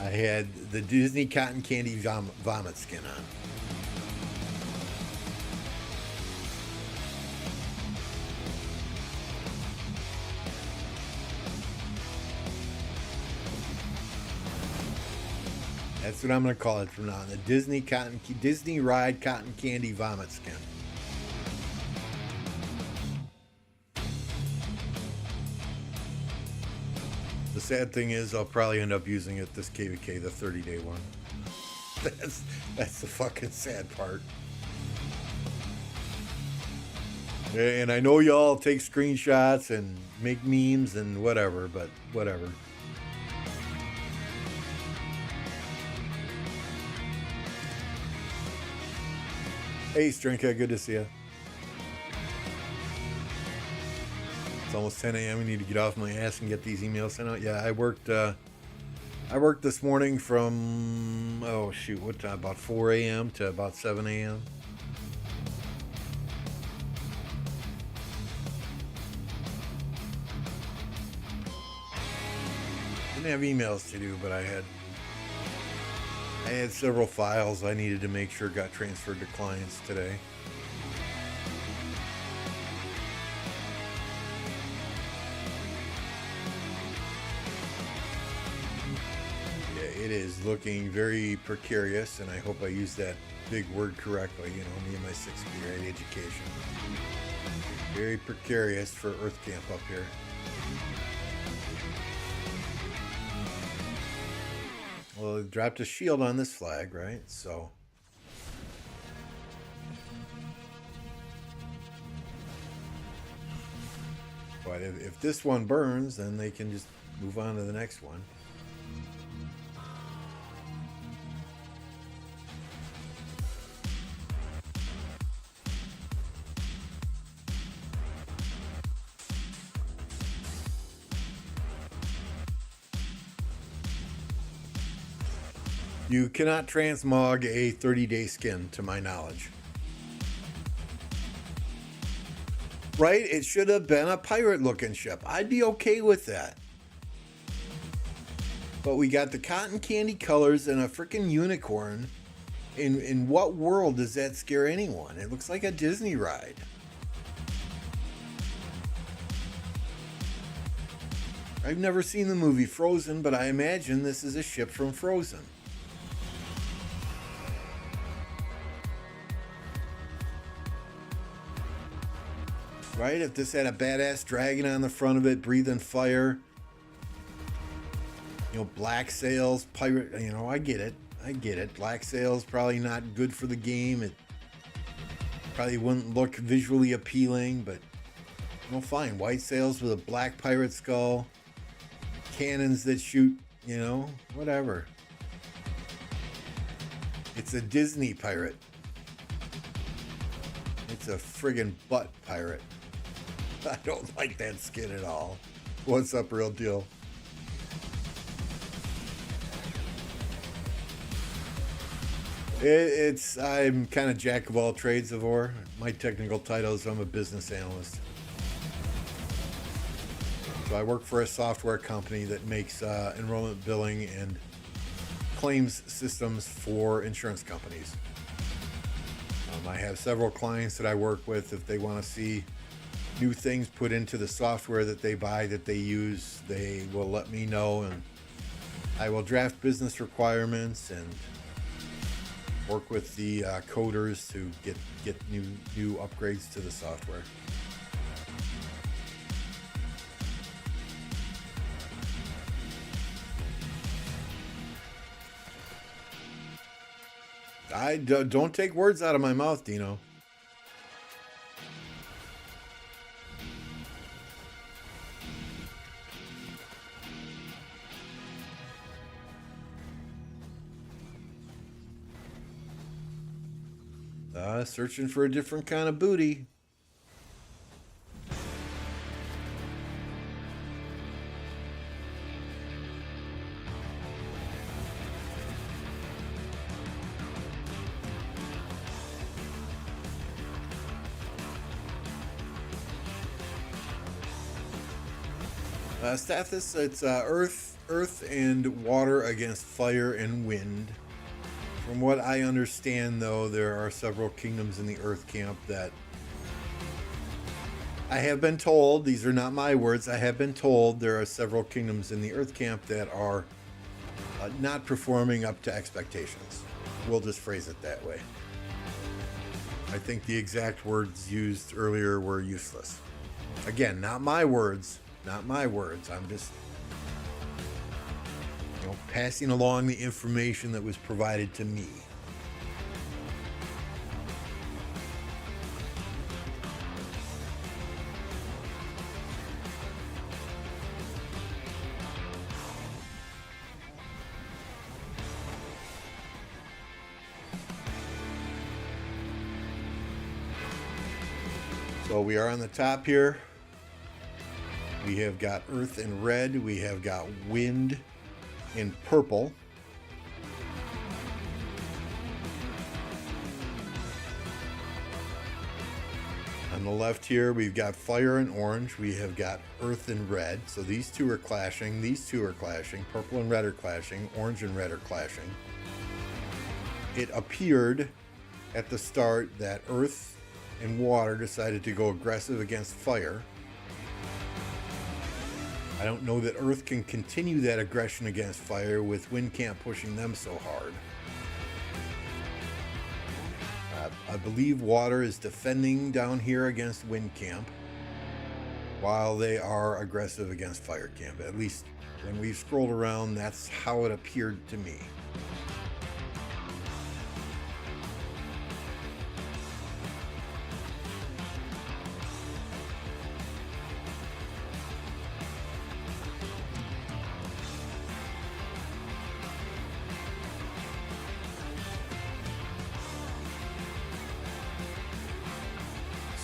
I had the Disney cotton candy vomit skin on. That's what I'm going to call it from now on. The Disney Ride Cotton Candy Vomit Skin. The sad thing is I'll probably end up using it this KvK, the 30-day one. That's the fucking sad part. And I know y'all take screenshots and make memes and whatever, but whatever. Hey, Strinka, good to see you. It's almost 10 a.m. I need to get off my ass and get these emails sent out. Yeah, I worked this morning from, oh shoot, what time? About 4 a.m. to about 7 a.m. Didn't have emails to do, but I had several files I needed to make sure got transferred to clients today. Yeah, it is looking very precarious, and I hope I used that big word correctly, you know, me and my 6th grade education. Very precarious for Earth Camp up here. Well, it dropped a shield on this flag, right? So. But if this one burns, then they can just move on to the next one. You cannot transmog a 30-day skin, to my knowledge. Right? It should have been a pirate-looking ship. I'd be okay with that. But we got the cotton candy colors and a freaking unicorn. In what world does that scare anyone? It looks like a Disney ride. I've never seen the movie Frozen, but I imagine this is a ship from Frozen. Right? If this had a badass dragon on the front of it, breathing fire, you know, black sails, pirate, you know, I get it. Black sails probably not good for the game. It probably wouldn't look visually appealing, but, you know, fine. White sails with a black pirate skull, cannons that shoot, you know, whatever. It's a Disney pirate. It's a friggin' butt pirate. I don't like that skin at all. What's up, Real Deal? I'm kind of jack of all trades of war. My technical title is I'm a business analyst. So I work for a software company that makes enrollment billing and claims systems for insurance companies. I have several clients that I work with. If they want to see new things put into the software that they buy, that they use, they will let me know, and I will draft business requirements and work with the coders to get new upgrades to the software. I don't take words out of my mouth, Dino. Searching for a different kind of booty. Stathis, it's earth and water against fire and wind. From what I understand, though, there are several kingdoms in the Earth Camp that I have been told, these are not my words, I have been told there are several kingdoms in the Earth Camp that are not performing up to expectations. We'll just phrase it that way. I think the exact words used earlier were useless. Again, not my words. Not my words. I'm just, you know, passing along the information that was provided to me. So we are on the top here. We have got earth in red. We have got wind in purple. On the left here, we've got fire and orange. We have got earth and red. So these two are clashing. These two are clashing. Purple and red are clashing. Orange and red are clashing. It appeared at the start that earth and water decided to go aggressive against fire. I don't know that earth can continue that aggression against fire with wind camp pushing them so hard. I believe water is defending down here against wind camp while they are aggressive against fire camp. At least when we've scrolled around, that's how it appeared to me.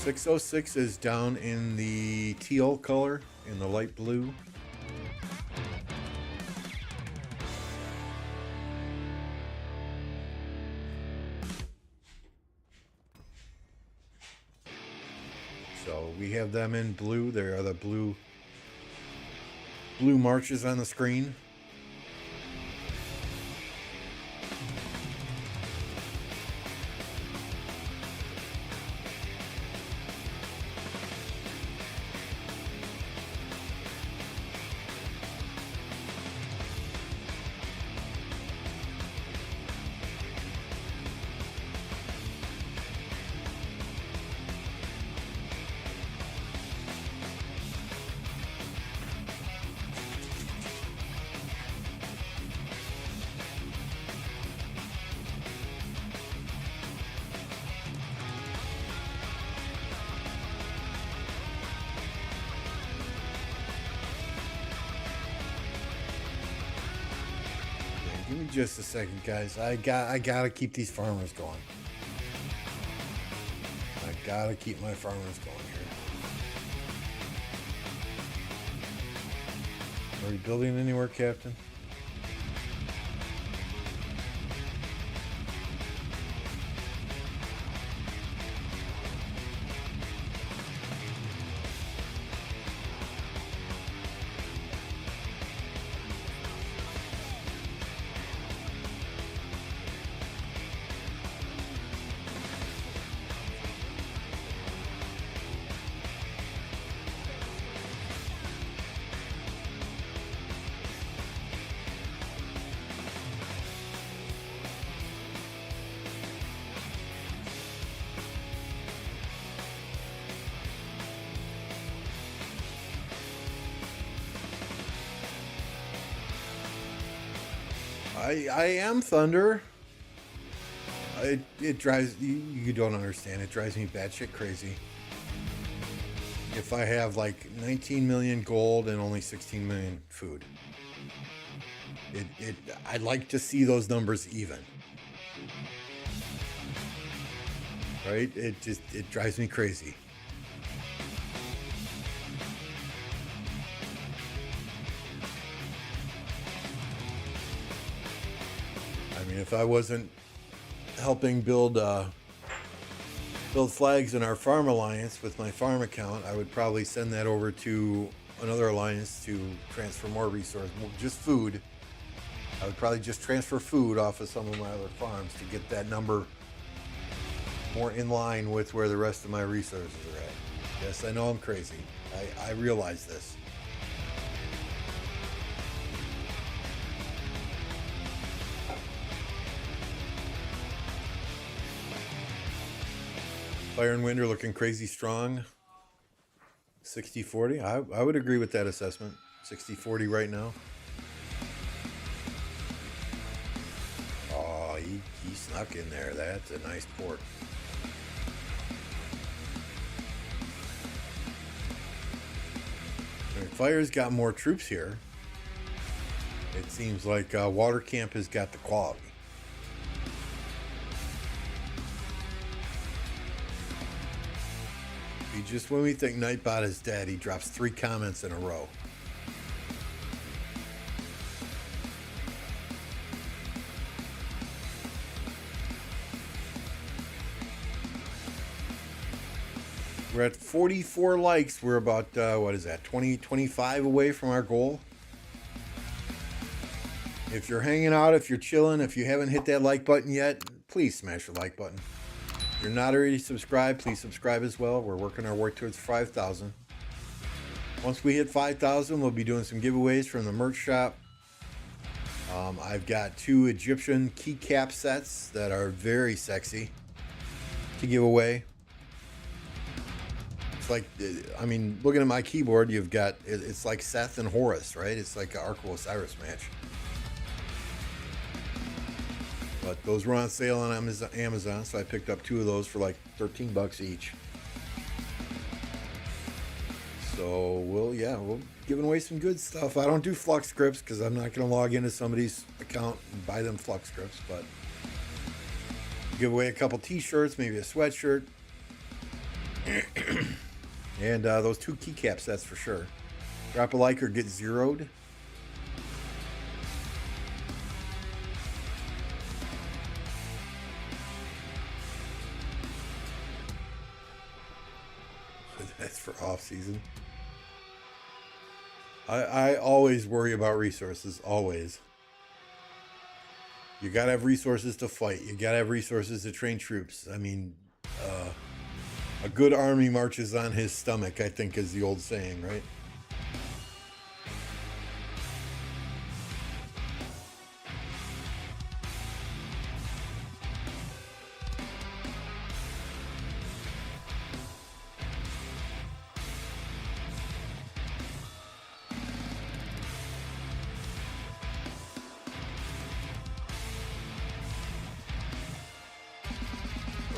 .606 is down in the teal color, in the light blue. So we have them in blue. There are the blue marches on the screen. Give me just a second, guys. I gotta keep these farmers going. I gotta keep my farmers going here. Are we building anywhere, Captain? I am Thunder. It drives you don't understand. It drives me batshit crazy. If I have like 19 million gold and only 16 million food, I'd like to see those numbers even. Right? It drives me crazy. If I wasn't helping build flags in our farm alliance with my farm account, I would probably send that over to another alliance to transfer more resources, just food. I would probably just transfer food off of some of my other farms to get that number more in line with where the rest of my resources are at. Yes, I know I'm crazy. I realize this. Fire and wind are looking crazy strong. 60-40. I would agree with that assessment. 60-40 right now. Oh, he snuck in there. That's a nice port. Fire's got more troops here. It seems like Water Camp has got the quality. Just when we think Nightbot is dead, he drops 3 comments in a row. We're at 44 likes. We're about, what is that, 25 away from our goal. If you're hanging out, if you're chilling, if you haven't hit that like button yet, please smash the like button. If you're not already subscribed, please subscribe as well. We're working our way towards 5,000. Once we hit 5,000, we'll be doing some giveaways from the merch shop. I've got 2 Egyptian keycap sets that are very sexy to give away. It's like, I mean, looking at my keyboard, you've got, it's like Seth and Horus, right? It's like an Arco Osiris match. But those were on sale on Amazon, so I picked up 2 of those for like 13 bucks each. So we'll giving away some good stuff. I don't do flux scripts because I'm not going to log into somebody's account and buy them flux scripts, but give away a couple t-shirts, maybe a sweatshirt, and those 2 keycap sets for sure. Drop a like or get zeroed. That's for off season. I always worry about resources, always. You gotta have resources to fight. You gotta have resources to train troops. I mean, a good army marches on his stomach, I think is the old saying, right?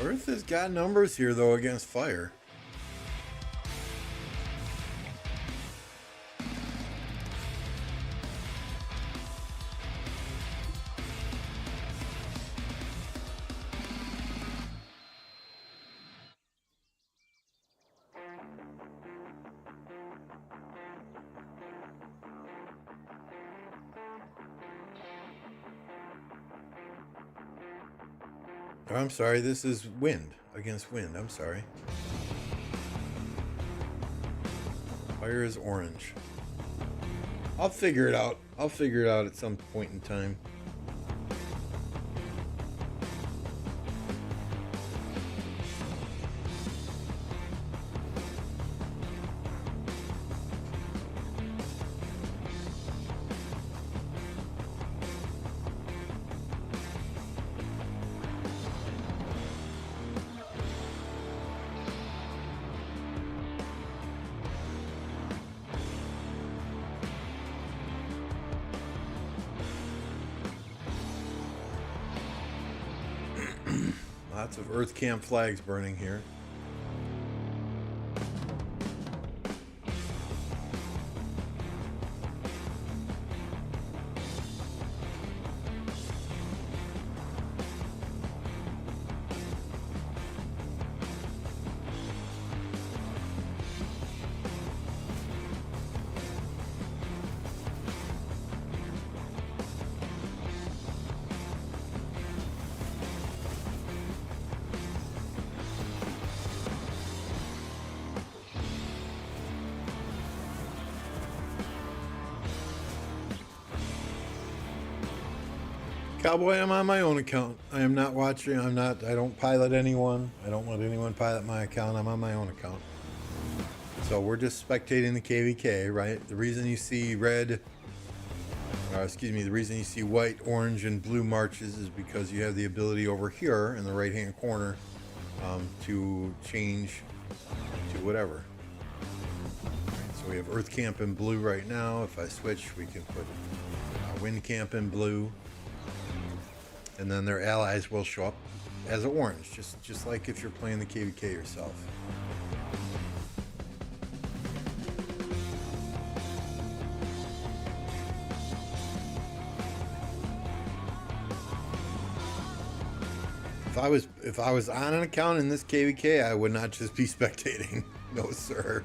Earth has got numbers here, though, against fire. I'm sorry, this is wind against wind. I'm sorry. Fire is orange. I'll figure it out. I'll figure it out at some point in time. Lots of Earth Camp flags burning here. Cowboy, I'm on my own account. I am not watching. I don't pilot anyone. I don't let anyone pilot my account. I'm on my own account. So we're just spectating the KvK, right? The reason you see the reason you see white, orange, and blue marches is because you have the ability over here in the right-hand corner to change to whatever. So we have Earth Camp in blue right now. If I switch, we can put Wind Camp in blue. And then their allies will show up as orange, just like if you're playing the KvK yourself. If I was on an account in this KvK, I would not just be spectating. No, sir.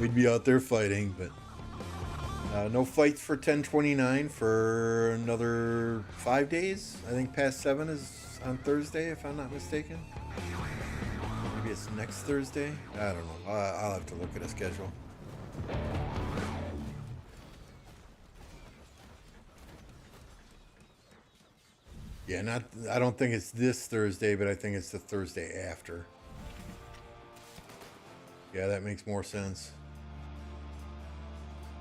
We'd be out there fighting, but no fights for 1029 for another 5 days. I think past 7 is on Thursday, if I'm not mistaken. Maybe Maybe it's next Thursday? I don't know. I'll have to look at a schedule. Yeah, I don't think it's this Thursday, but I think it's the Thursday after. Yeah, that makes more sense.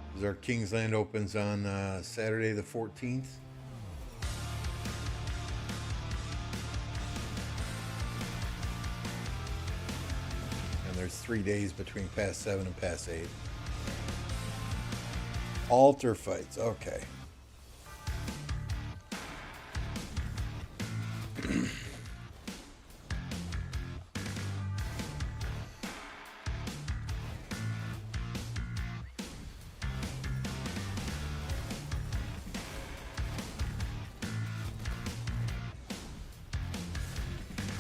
Because our Kingsland opens on Saturday the 14th. And there's 3 days between past 7 and past 8. Altar fights, okay.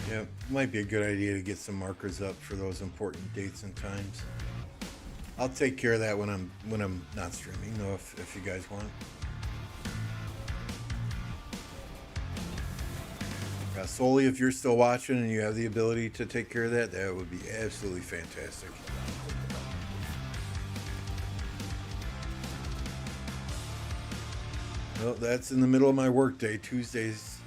Yeah, might be a good idea to get some markers up for those important dates and times. I'll take care of that when I'm not streaming, though, if you guys want. Solely if you're still watching and you have the ability to take care of that, that would be absolutely fantastic. Well, that's in the middle of my work day. Tuesdays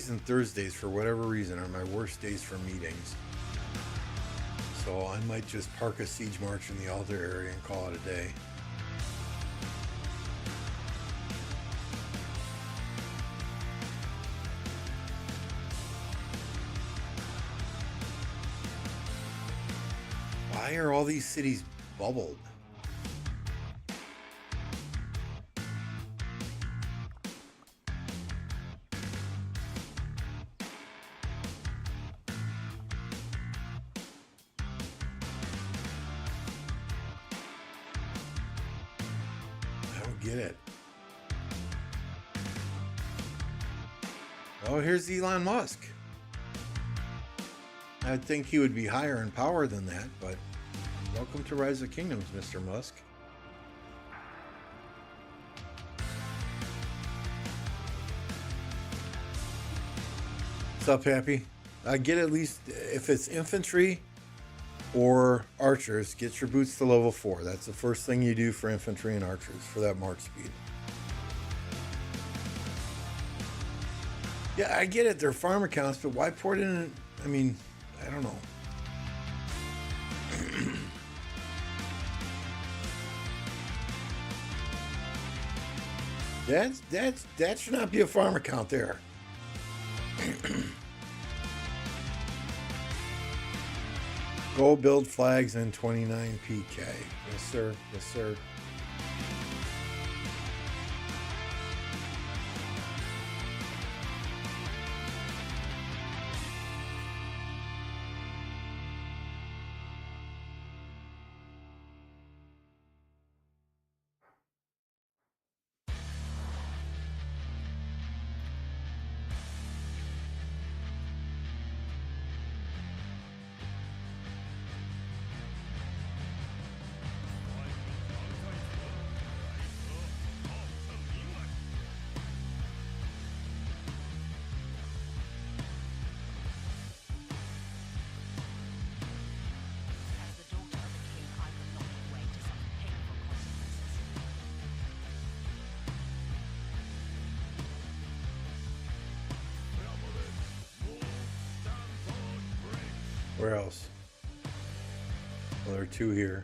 and Thursdays, for whatever reason, are my worst days for meetings. So I might just park a siege march in the altar area and call it a day. Why are all these cities bubbled? I don't get it. Oh, here's Elon Musk. I'd think he would be higher in power than that, but welcome to Rise of Kingdoms, Mr. Musk. What's up, Happy? I get at least, if it's infantry or archers, get your boots to level 4. That's the first thing you do for infantry and archers for that march speed. Yeah, I get it. They're farm accounts, but why port in? I mean, I don't know. That should not be a farm account there. Go build flags in 29 PK. Yes, sir. Yes, sir. Where else? Well, there are 2 here.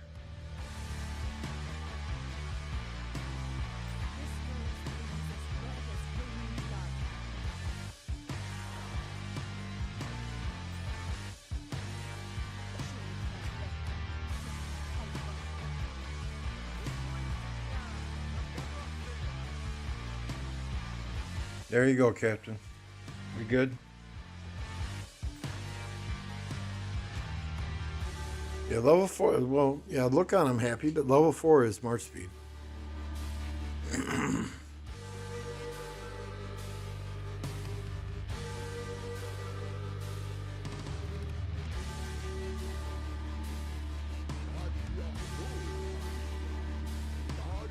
There you go, Captain. We good? Yeah, level 4, well, yeah, look on, I'm happy, but level 4 is march speed.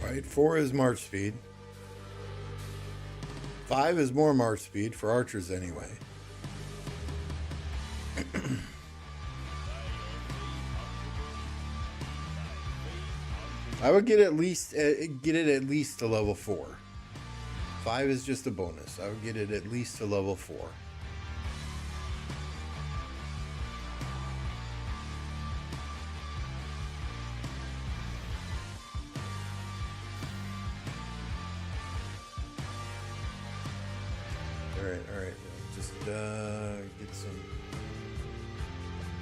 Right, 4 is march speed. 5 is more march speed for archers anyway. I would get it at least to level 4. 5 is just a bonus. I would get it at least to level 4. All right. Just get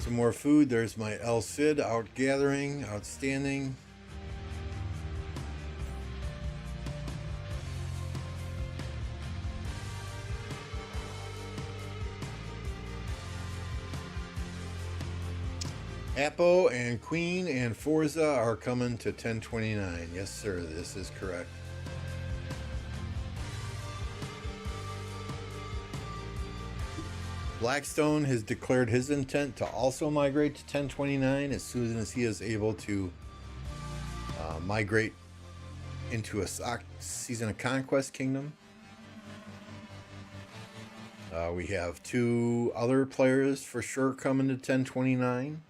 some more food. There's my El Cid out gathering. Outstanding. Apo and Queen and Forza are coming to 1029. Yes, sir. This is correct. Blackstone has declared his intent to also migrate to 1029 as soon as he is able to migrate into a Season of Conquest kingdom. We have 2 other players for sure coming to 1029.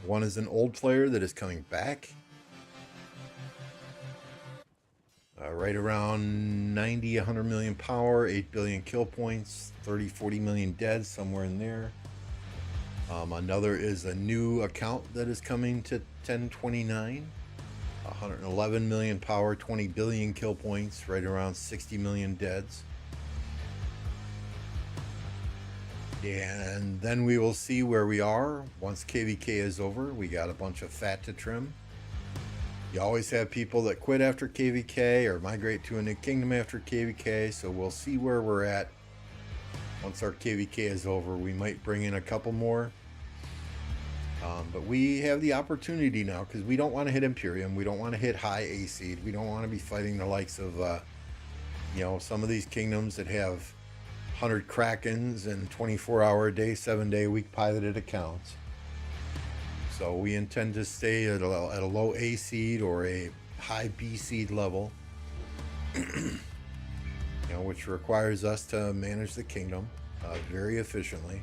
One is an old player that is coming back. Right around 90, 100 million power, 8 billion kill points, 30, 40 million dead, somewhere in there. Another is a new account that is coming to 1029. 111 million power, 20 billion kill points, right around 60 million deads. And then we will see where we are once KvK is over. We got a bunch of fat to trim. You always have people that quit after KvK or migrate to a new kingdom after KvK, so we'll see where we're at once our KvK is over. We might bring in a couple more, but we have the opportunity now because we don't want to hit Imperium. We don't want to hit high A seed. We don't want to be fighting the likes of some of these kingdoms that have 100 Krakens and 24-hour a day, 7-day a week piloted accounts. So we intend to stay at a low A seed or a high B seed level, which requires us to manage the kingdom very efficiently.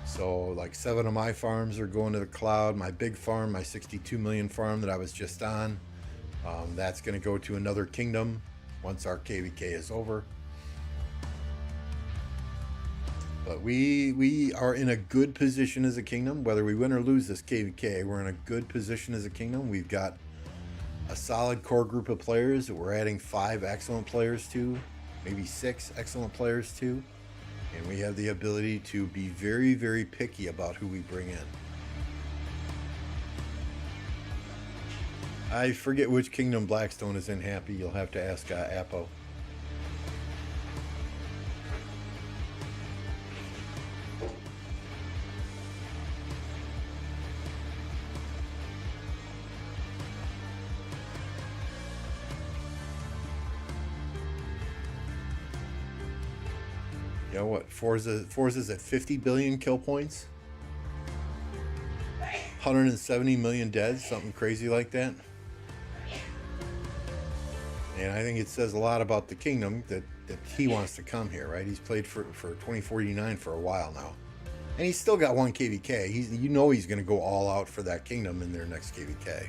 So like 7 of my farms are going to the cloud. My big farm, my 62 million farm that I was just on, that's going to go to another kingdom once our KvK is over. But we are in a good position as a kingdom. Whether we win or lose this KvK, we're in a good position as a kingdom. We've got a solid core group of players that we're adding 5 excellent players to, maybe 6 excellent players to. And we have the ability to be very, very picky about who we bring in. I forget which kingdom Blackstone is in, Happy. You'll have to ask Apo. You know what? Forza's at 50 billion kill points, 170 million dead, something crazy like that. And I think it says a lot about the kingdom that he wants to come here, right? He's played for 2049 for a while now, and he's still got 1 KvK. He's going to go all out for that kingdom in their next KvK.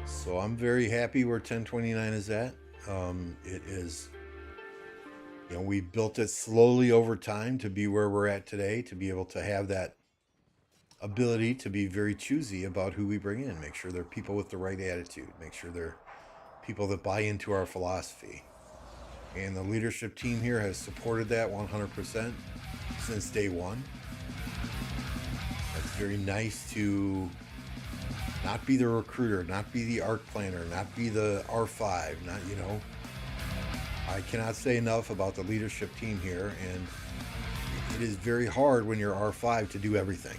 So I'm very happy where 1029 is at. It is, we built it slowly over time to be where we're at today, to be able to have that ability to be very choosy about who we bring in, make sure they're people with the right attitude, make sure they're people that buy into our philosophy. And the leadership team here has supported that 100% since day one. It's very nice to not be the recruiter, not be the arc planner, not be the R5, I cannot say enough about the leadership team here, and it is very hard when you're R5 to do everything.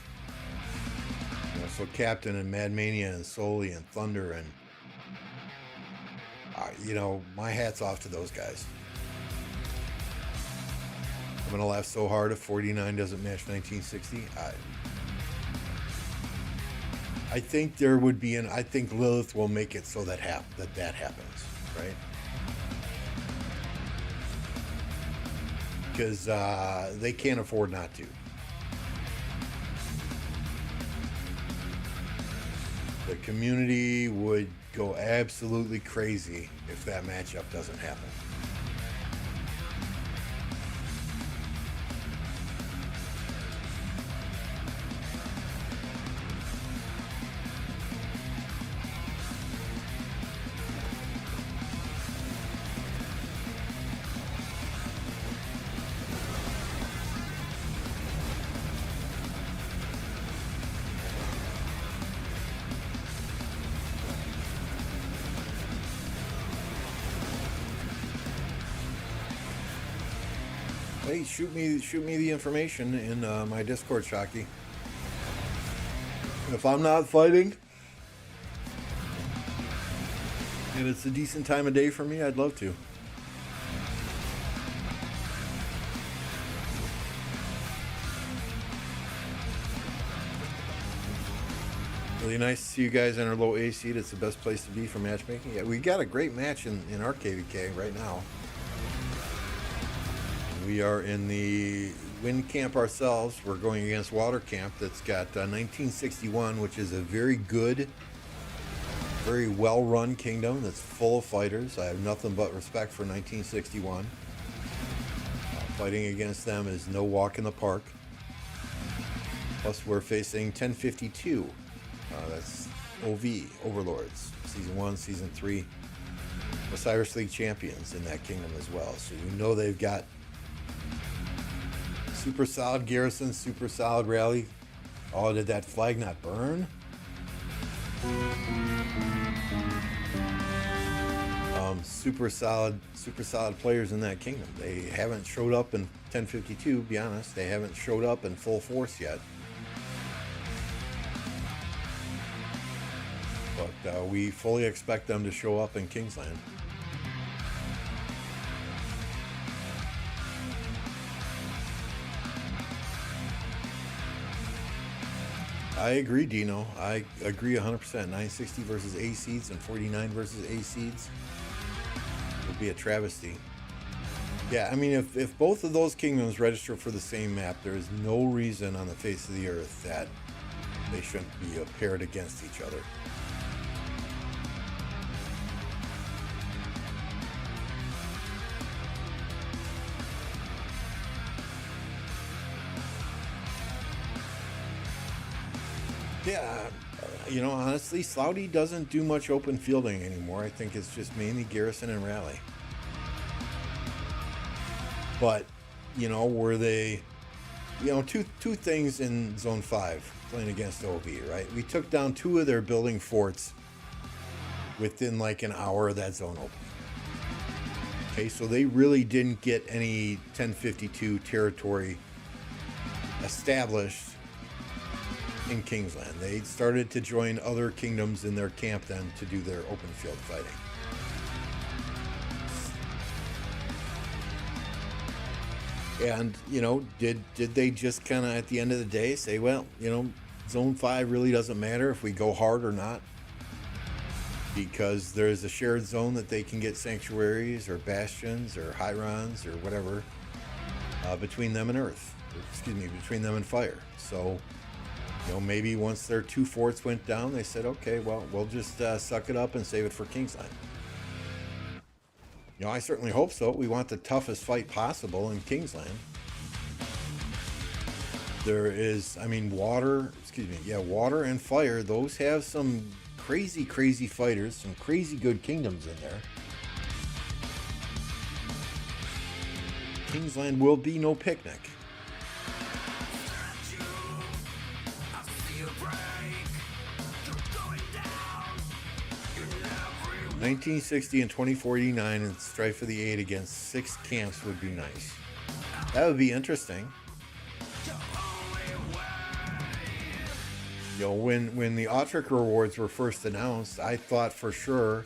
So Captain and Mad Mania and Soli and Thunder and, my hat's off to those guys. I'm going to laugh so hard if 49 doesn't match 1960. I think there would be I think Lilith will make it so that happens, right? because they can't afford not to. The community would go absolutely crazy if that matchup doesn't happen. Hey, shoot me the information in my Discord, Shocky. If I'm not fighting, and it's a decent time of day for me, I'd love to. Really nice to see you guys in our low A seed. It's the best place to be for matchmaking. Yeah, we got a great match in our KvK right now. We are in the wind camp ourselves. We're going against water camp that's got 1961, which is a very good, very well-run kingdom that's full of fighters. I have nothing but respect for 1961. Fighting against them is no walk in the park. Plus, we're facing 1052. That's OV, Overlords, Season 1, Season 3. Osiris League champions in that kingdom as well. So you know they've got super solid garrison, super solid rally. Oh, did that flag not burn? Super solid players in that kingdom. They haven't showed up in 1052, to be honest. They haven't showed up in full force yet. But we fully expect them to show up in Kingsland. I agree, Dino. I agree 100%. 960 versus A seeds and 49 versus A seeds would be a travesty. Yeah, I mean, if both of those kingdoms register for the same map, there is no reason on the face of the earth that they shouldn't be paired against each other. Yeah, you know, honestly, Slouty doesn't do much open fielding anymore. I think it's just mainly garrison and rally. But, you know, were they, you know, two things in Zone 5 playing against OV, right? We took down 2 of their building forts within like an hour of that zone opening. Okay, so they really didn't get any 1052 territory established in Kingsland. They started to join other kingdoms in their camp then to do their open field fighting. And, you know, did they just kind of at the end of the day say, well, you know, Zone 5 really doesn't matter if we go hard or not, because there's a shared zone that they can get sanctuaries or bastions or hyrons or whatever between them and Earth. Excuse me, between them and fire. So, you know, maybe once their 2 forts went down, they said, okay, well, we'll just suck it up and save it for Kingsland. You know, I certainly hope so. We want the toughest fight possible in Kingsland. There is, I mean, water and fire, those have some crazy, crazy fighters, some crazy good kingdoms in there. Kingsland will be no picnic. 1960 and 2049 and strife for the 8 against 6 camps would be nice. That would be interesting. You know, when the Autric rewards were first announced, I thought for sure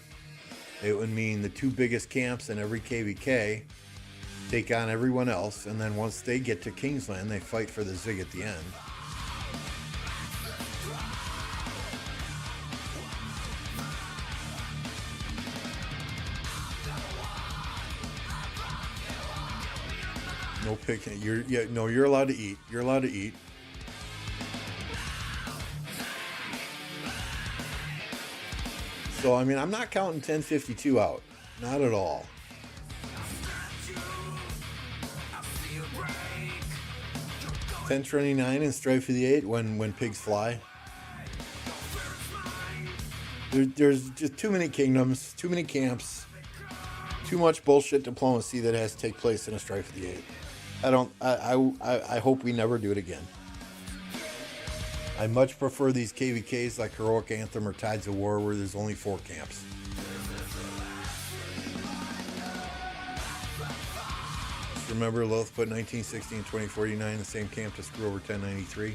it would mean the 2 biggest camps in every KvK take on everyone else, and then once they get to Kingsland, they fight for the Zig at the end. No picking. You're allowed to eat. You're allowed to eat. So I mean, I'm not counting 1052 out. Not at all. 1029 and Strive for the 8 when pigs fly. There's just too many kingdoms, too many camps, too much bullshit diplomacy that has to take place in a Strive for the 8. I hope we never do it again. I much prefer these KvKs like Heroic Anthem or Tides of War where there's only 4 camps. Remember, Loth put 1960 and 2049 in the same camp to screw over 1093.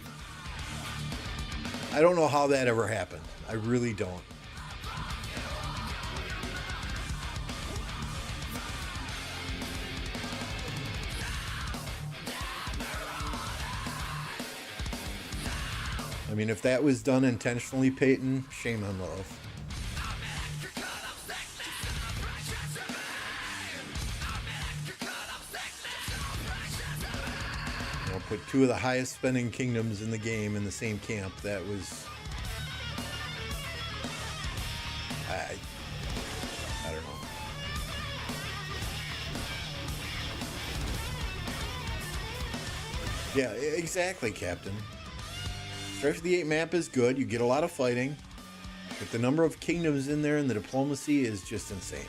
I don't know how that ever happened. I really don't. I mean, if that was done intentionally, Peyton, shame on Loth. Put 2 of the highest spending kingdoms in the game in the same camp. That was... I don't know. Yeah, exactly, Captain. Strife for the 8 map is good. You get a lot of fighting. But the number of kingdoms in there and the diplomacy is just insane.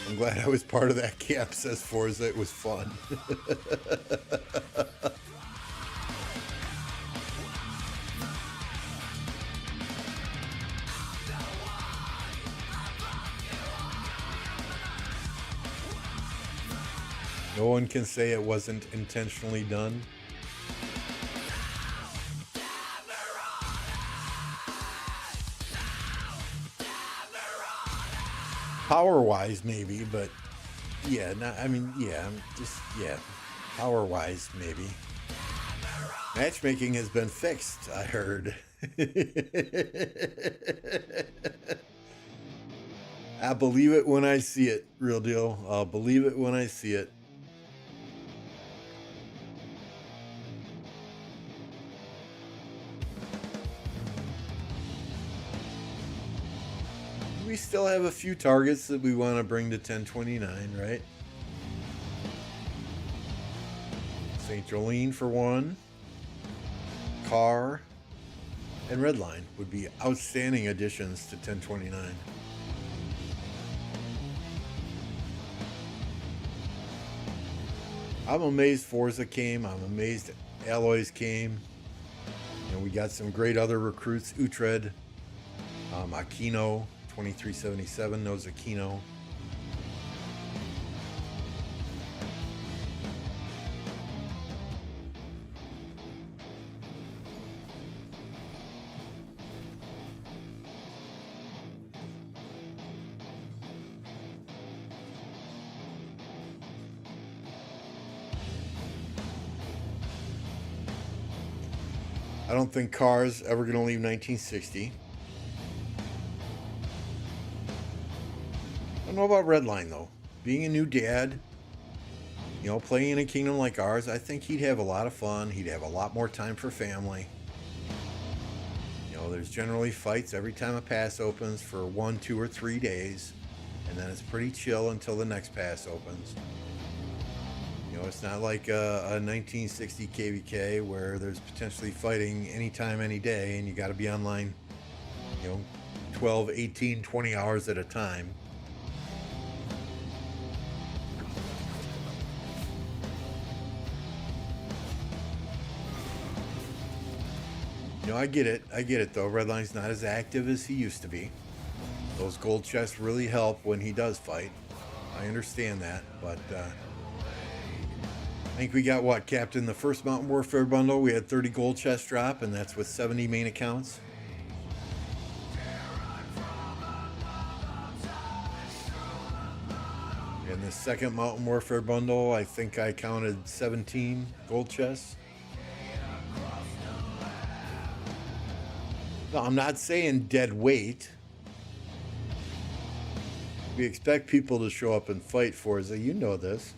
I'm glad I was part of that camp, says Forza. It was fun. No one can say it wasn't intentionally done. Power-wise, maybe, but yeah, power-wise, maybe. Matchmaking has been fixed, I heard. I believe it when I see it, real deal. I'll believe it when I see it. We still have a few targets that we want to bring to 1029, right? St. Jolene for one. Carr and Redline would be outstanding additions to 1029. I'm amazed Forza came. I'm amazed Alloys came. And we got some great other recruits. Utrecht, Aquino. 2377 knows Aquino. I don't think Carr's ever going to leave 1960. I don't know about Redline though. Being a new dad, you know, playing in a kingdom like ours, I think he'd have a lot of fun. He'd have a lot more time for family. You know, there's generally fights every time a pass opens for 1, 2, or 3 days, and then it's pretty chill until the next pass opens. You know, it's not like a 1960 KvK where there's potentially fighting anytime, any day, and you got to be online, you know, 12, 18, 20 hours at a time. You know, I get it though. Redline's not as active as he used to be. Those gold chests really help when he does fight. I understand that, but I think we got what, Captain? The first Mountain Warfare bundle, we had 30 gold chest drop, and that's with 70 main accounts. In the second Mountain Warfare bundle, I think I counted 17 gold chests. No, I'm not saying dead weight. We expect people to show up and fight, Forza. You know this.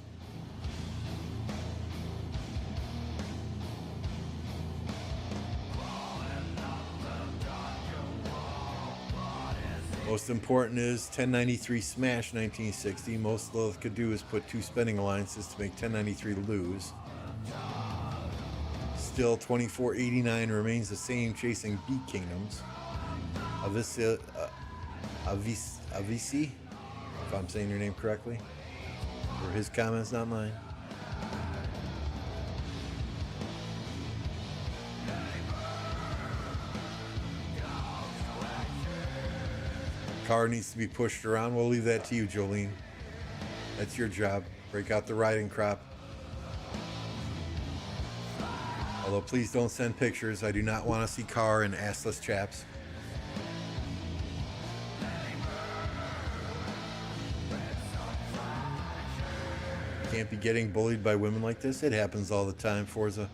Most important is 1093 smash 1960. Most Lilith could do is put 2 spending alliances to make 1093 lose. Still, 2489 remains the same, chasing B kingdoms. Avisi, if I'm saying your name correctly. Or his comments, not mine. Car needs to be pushed around. We'll leave that to you, Jolene. That's your job. Break out the riding crop. Although please don't send pictures. I do not want to see Car and assless chaps. Can't be getting bullied by women like this. It happens all the time, Forza.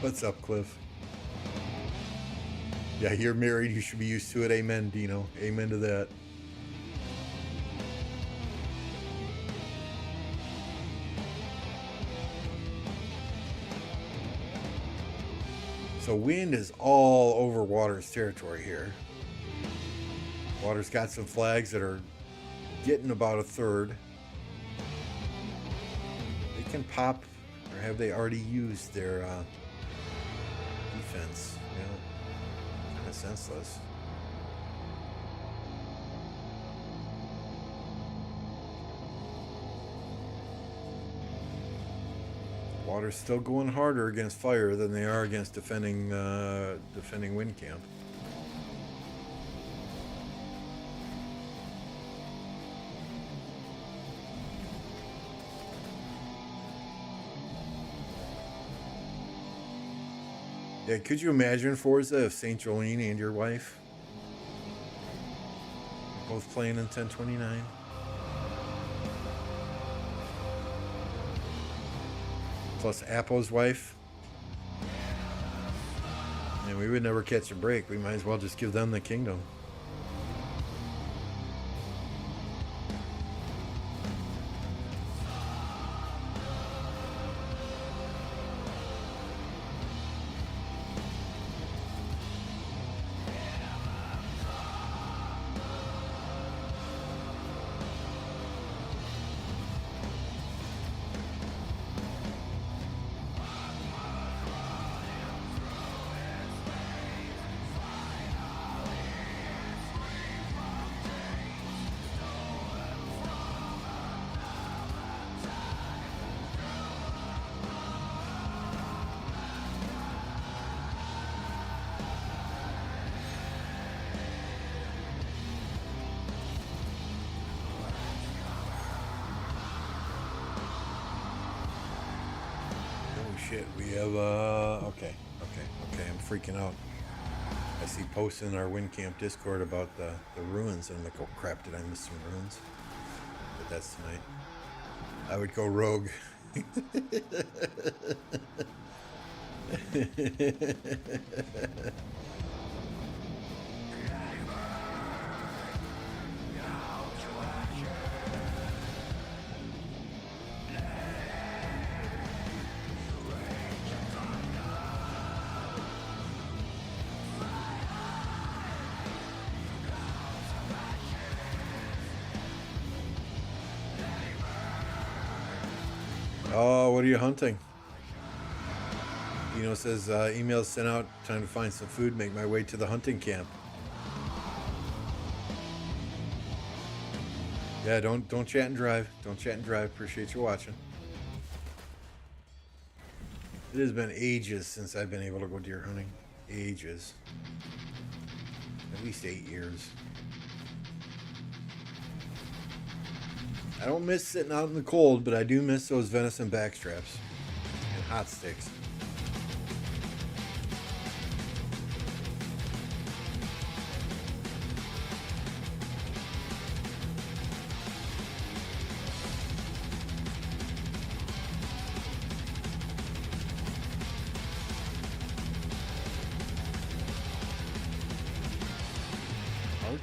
What's up, Cliff? Yeah, you're married. You should be used to it. Amen, Dino. Amen to that. So wind is all over Water's territory here. Water's got some flags that are getting about a third. They can pop, or have they already used their defense? You know, kind of senseless. Water's still going harder against fire than they are against defending wind camp. Yeah, could you imagine, Forza, if St. Jolene and your wife both playing in 1029? Plus Apo's wife. And we would never catch a break. We might as well just give them the kingdom. Shit, we have okay, I'm freaking out. I see posts in our Wind Camp Discord about the ruins, and I'm like, oh crap, did I miss some ruins? But that's tonight. I would go rogue. Oh, what are you hunting? Dino says, emails sent out, trying to find some food, make my way to the hunting camp. Yeah, don't chat and drive. Don't chat and drive. Appreciate you watching. It has been ages since I've been able to go deer hunting. Ages. At least 8 years. I don't miss sitting out in the cold, but I do miss those venison backstraps and hot sticks.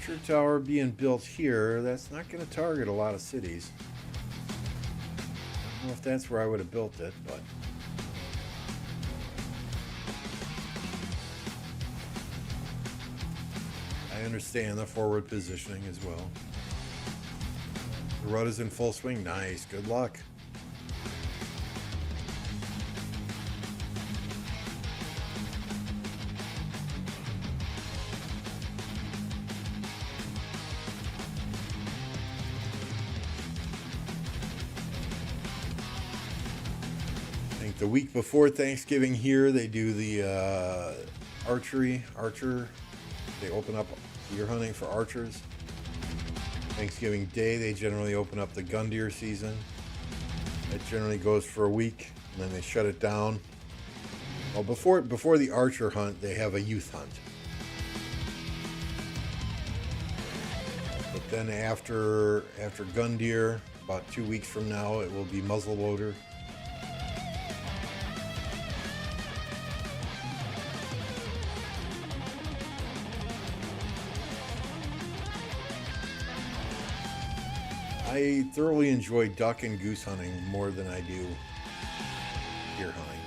archer tower being built here, that's not going to target a lot of cities. I don't know if that's where I would have built it, but I understand the forward positioning as well. The rut is in full swing. Nice. Good luck. I think the week before Thanksgiving here, they do the archer. They open up deer hunting for archers. Thanksgiving Day, they generally open up the gun deer season. It generally goes for a week, and then they shut it down. Well, before the archer hunt, they have a youth hunt. But then after gun deer, about 2 weeks from now, it will be muzzleloader. I thoroughly enjoy duck and goose hunting more than I do deer hunting,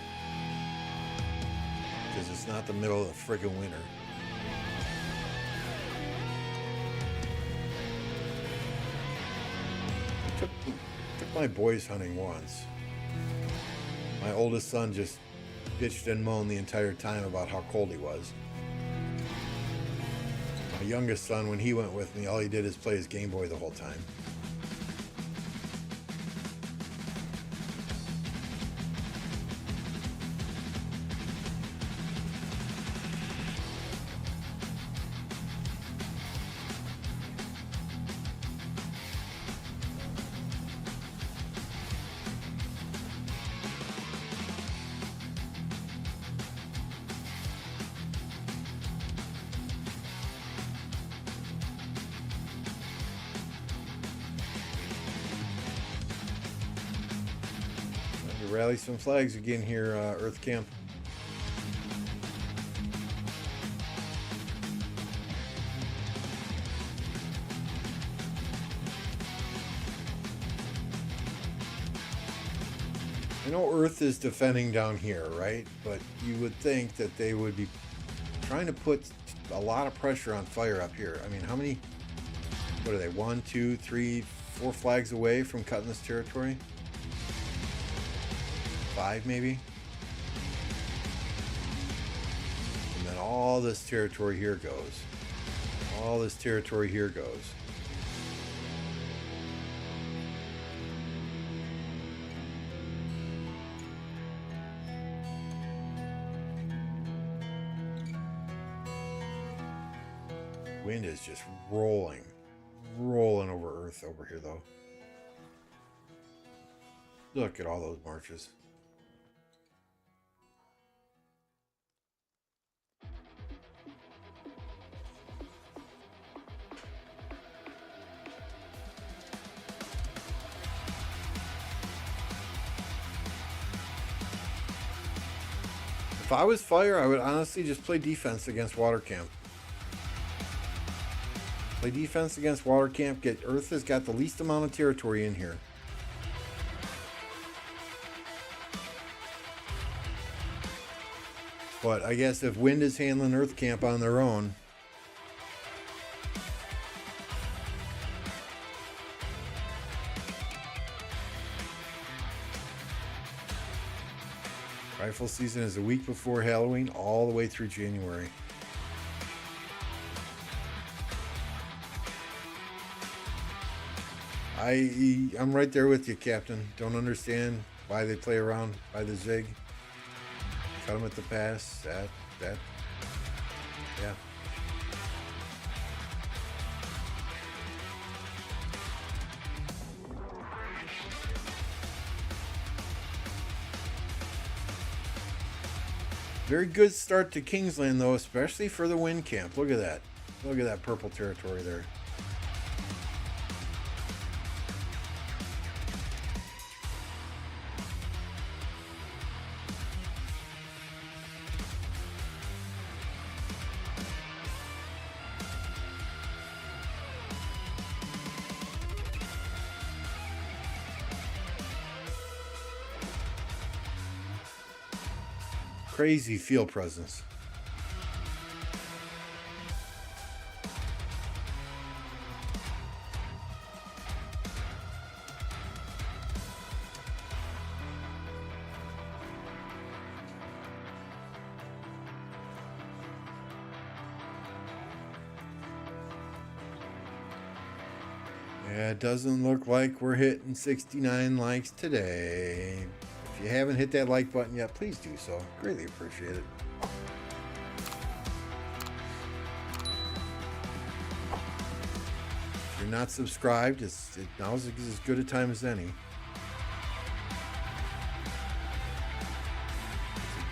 because it's not the middle of the friggin' winter. I took my boys hunting once. My oldest son just bitched and moaned the entire time about how cold he was. My youngest son, when he went with me, all he did is play his Game Boy the whole time. Rally some flags again here, Earth Camp. I know Earth is defending down here, right? But you would think that they would be trying to put a lot of pressure on fire up here. I mean, how many, what are they, 1, 2, 3, 4 flags away from cutting this territory? 5 maybe, and then all this territory here goes. All this territory here goes. Wind is just rolling over Earth over here though. Look at all those marches. If I was Fire, I would honestly just play defense against Water Camp. Play defense against Water Camp. Get Earth has got the least amount of territory in here. But I guess if Wind is handling Earth Camp on their own, rifle season is a week before Halloween, all the way through January. I'm right there with you, Captain. Don't understand why they play around by the zig. Cut them at the pass. Yeah. Very good start to Kingsland, though, especially for the Wind Camp. Look at that. Look at that purple territory there. Crazy field presence. Yeah, it doesn't look like we're hitting 69 likes today. If you haven't hit that like button yet, please do so. Greatly appreciate it. If you're not subscribed, now's as good a time as any.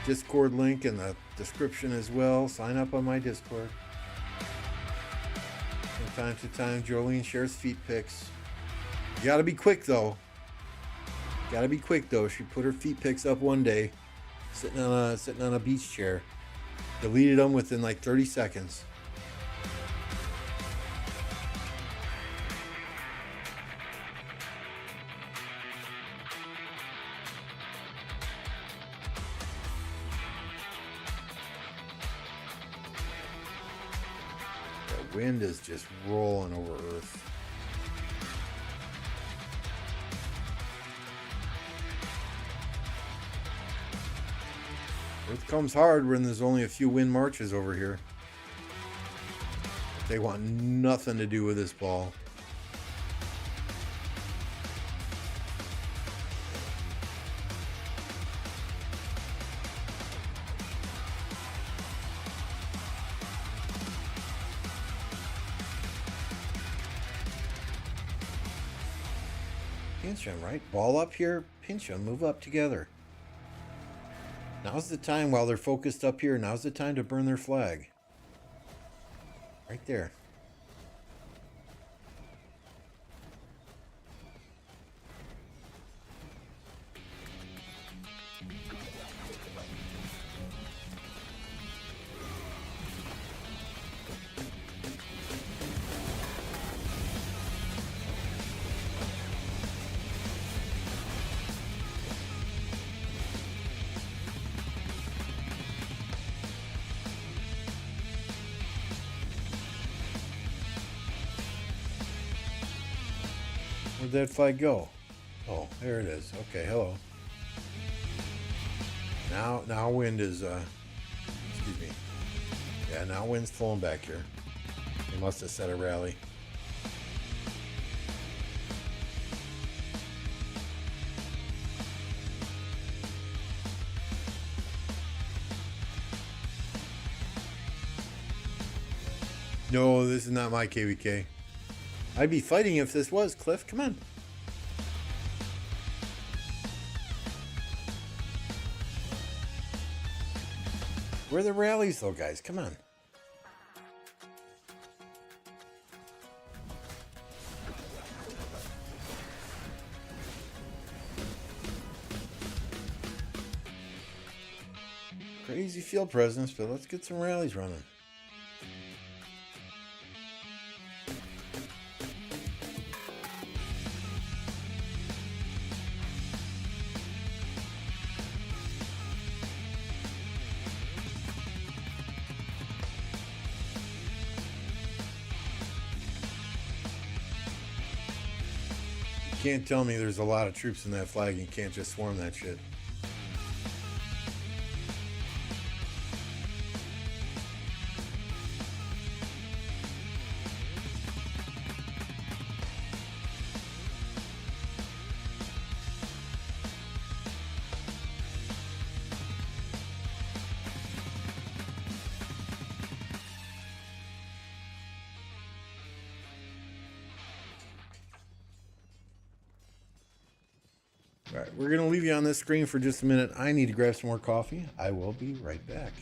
Discord link in the description as well. Sign up on my Discord. From time to time, Jolene shares feet pics. You gotta be quick though. She put her feet pics up one day, sitting on a beach chair. Deleted them within like 30 seconds. The wind is just rolling over Earth. Earth comes hard when there's only a few wind marches over here. They want nothing to do with this ball. Pinch them, right? Ball up here, pinch them, move up together. Now's the time, while they're focused up here, now's the time to burn their flag. Right there. Where'd that flag go? Oh, there it is. Okay, hello. Now wind is, excuse me. Yeah, now wind's flowing back here. They must have set a rally. No, this is not my KvK. I'd be fighting if this was, Cliff. Come on. Where are the rallies, though, guys? Come on. Crazy field presence, but let's get some rallies running. You can't tell me there's a lot of troops in that flag and you can't just swarm that shit. All right, we're going to leave you on this screen for just a minute. I need to grab some more coffee. I will be right back.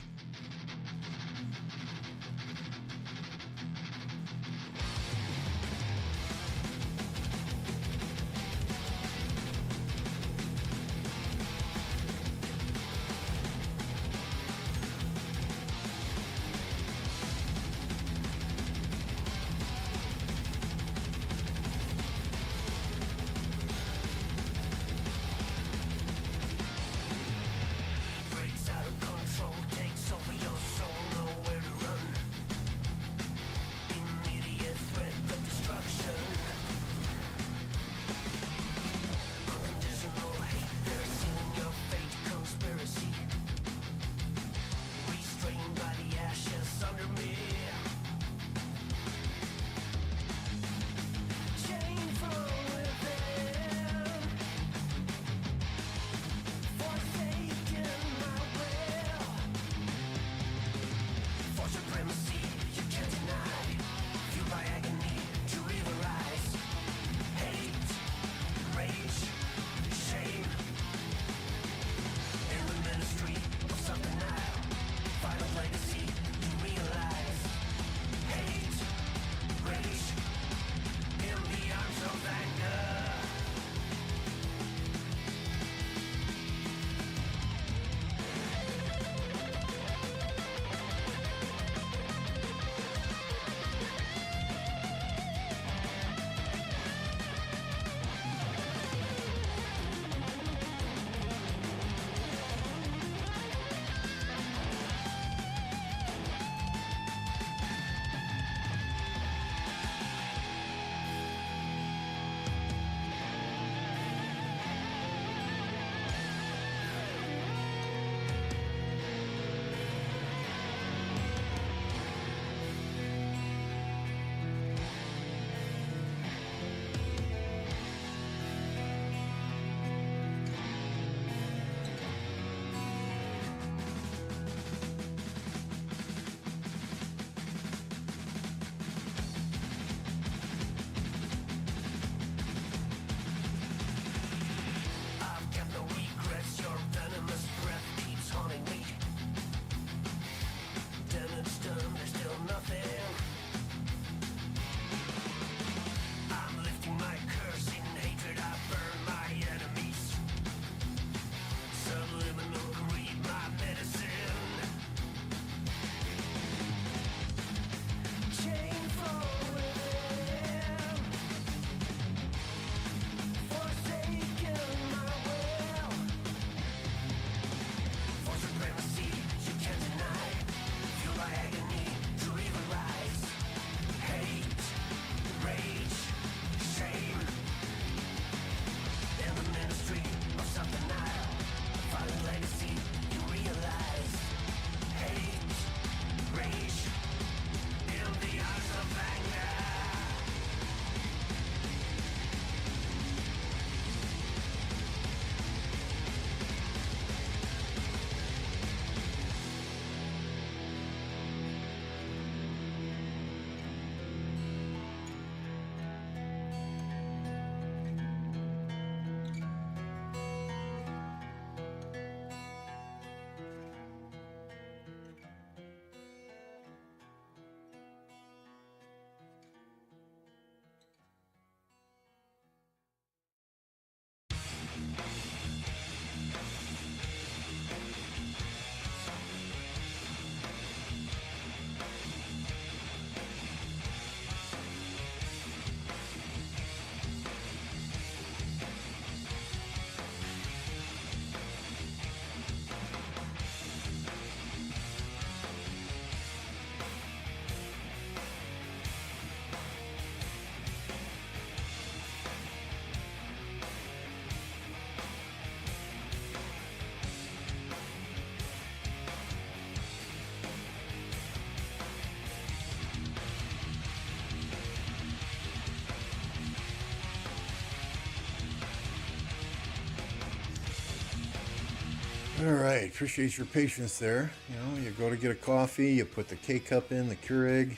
All right, appreciate your patience there. You know, you go to get a coffee, you put the K-cup in, the Keurig,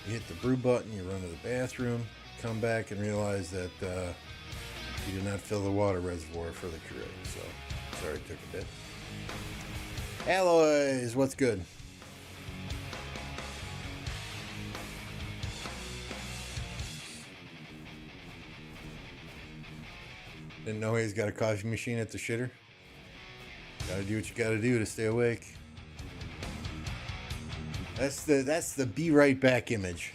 you hit the brew button, you run to the bathroom, come back and realize that you did not fill the water reservoir for the Keurig. So, sorry it took a bit. Alloys, what's good? Didn't know he's got a coffee machine at the shitter. Gotta do what you gotta do to stay awake. That's the be right back image.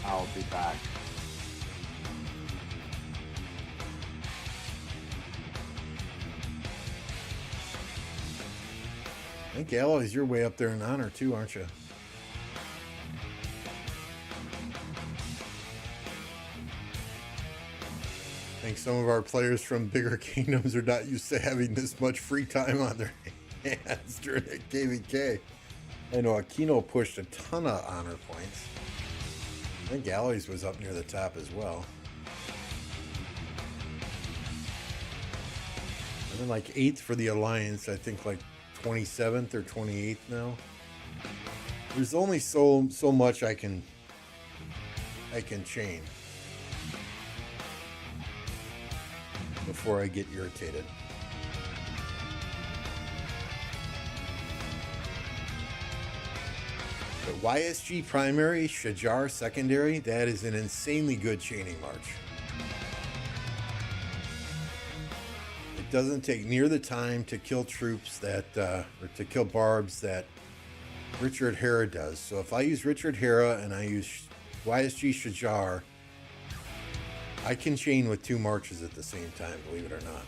I'll be back. I think Alloys, you're way up there in honor too, aren't you? I think some of our players from bigger kingdoms are not used to having this much free time on their hands during the KvK. I know Aquino pushed a ton of honor points. I think Alloys was up near the top as well. And then like 8th for the Alliance, I think like 27th or 28th now. There's only so much I can chain before I get irritated. The YSG primary, Shajar secondary, that is an insanely good chaining march. It doesn't take near the time to kill troops that, or to kill barbs that Richard Hera does. So if I use Richard Hera and I use YSG Shajar, I can chain with 2 marches at the same time, believe it or not.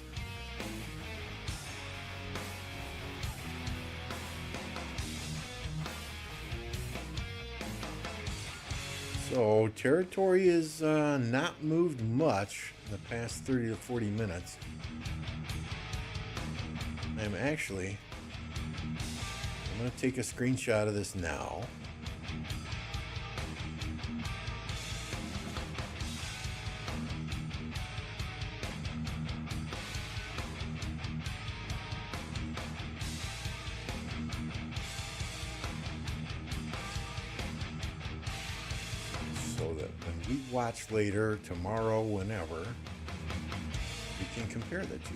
So territory is not moved much in the past 30 to 40 minutes. I'm going to take a screenshot of this now. So that when we watch later, tomorrow, whenever, we can compare the two.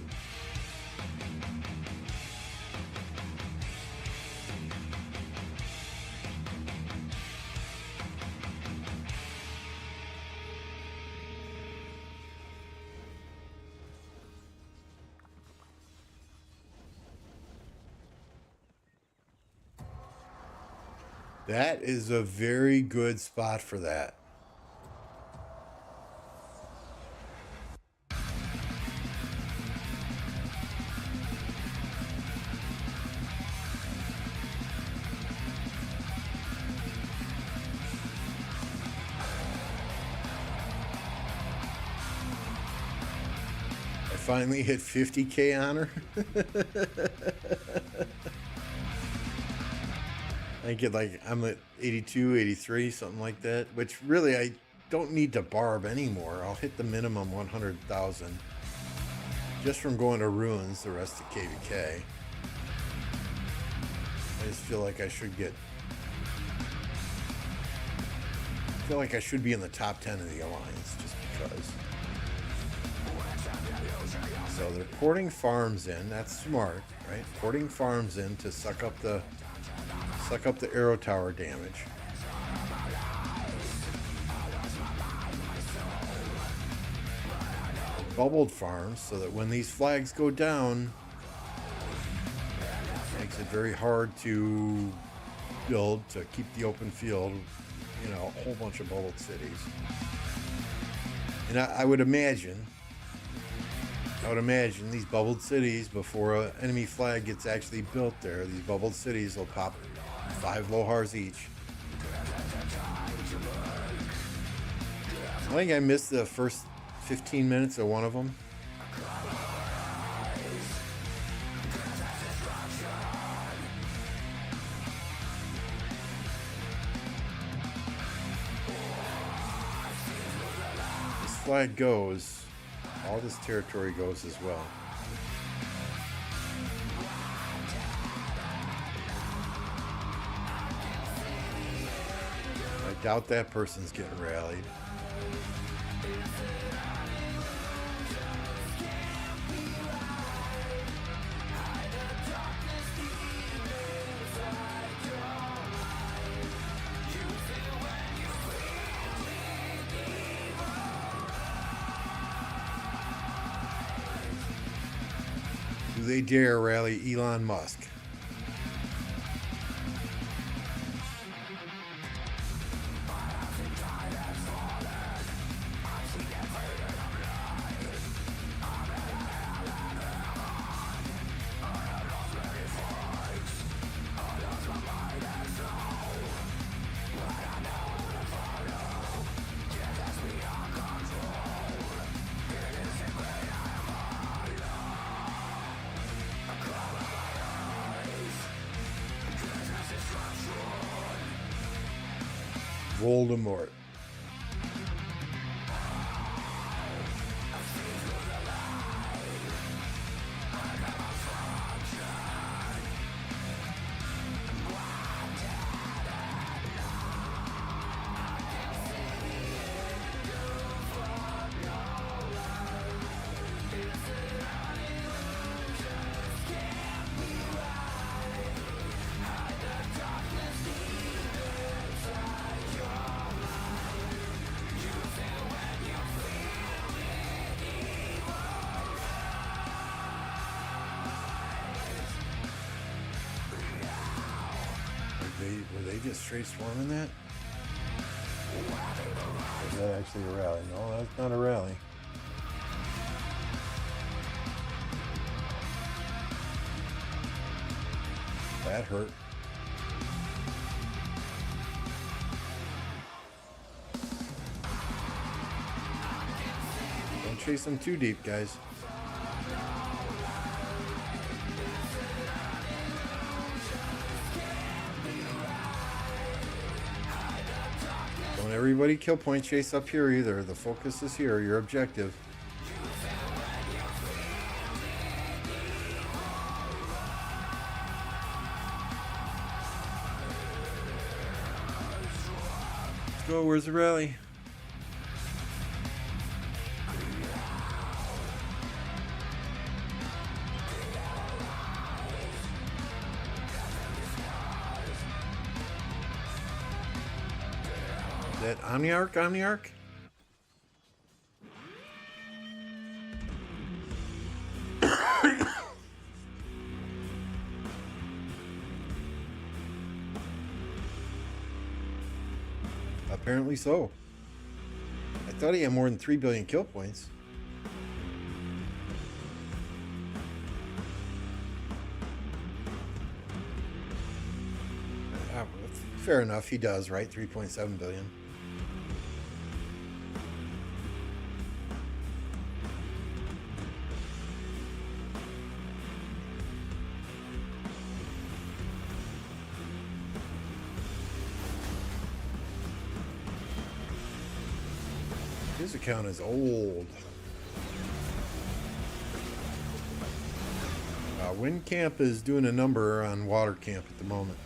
That is a very good spot for that. I finally hit 50K honor. I get like, I'm at 82, 83, something like that, which really I don't need to barb anymore. I'll hit the minimum 100,000 just from going to ruins the rest of KvK. I just feel like I should be in the top 10 of the Alliance just because. So they're porting farms in, that's smart, right? Porting farms in to suck up the arrow tower damage. Bubbled farms so that when these flags go down, it makes it very hard to build, to keep the open field, you know, a whole bunch of bubbled cities. And I would imagine these bubbled cities, before an enemy flag gets actually built there, these bubbled cities will pop 5 Lohars each. I think I missed the first 15 minutes of one of them. flag goes, all this territory goes as well. I doubt that person's getting rallied. Do they dare rally Elon Musk? Voldemort. Were they just straight swarming that? Is that actually a rally? No, that's not a rally. That hurt. Don't chase them too deep, guys. Don't everybody kill point chase up here either. The focus is here, your objective. Let's go, where's the rally? That Omniarch? Apparently so. I thought he had more than 3 billion kill points. Fair enough, he does, right? 3.7 billion. His account is old. Wind Camp is doing a number on Water Camp at the moment.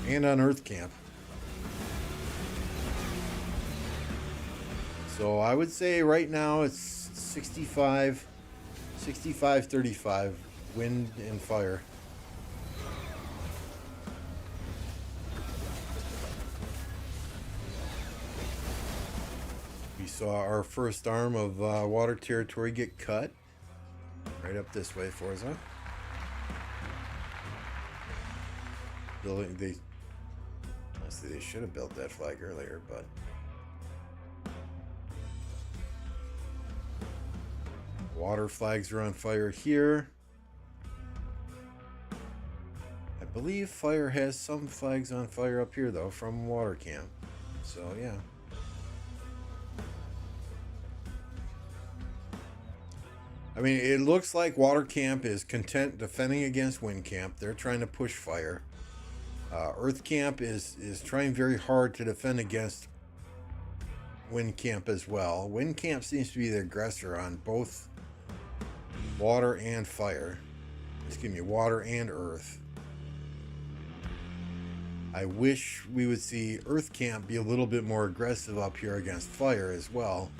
And on Earth Camp. So I would say right now it's 65, 35, wind and fire. We saw our first arm of water territory get cut. Right up this way, Forza. Honestly, they should have built that flag earlier, but water flags are on fire here. I believe fire has some flags on fire up here though from Water Camp. So yeah. I mean, it looks like Water Camp is content defending against Wind Camp. They're trying to push fire. Earth Camp is trying very hard to defend against Wind Camp as well. Wind Camp seems to be the aggressor on both water and fire. Excuse me, water and earth. I wish we would see Earth Camp be a little bit more aggressive up here against fire as well.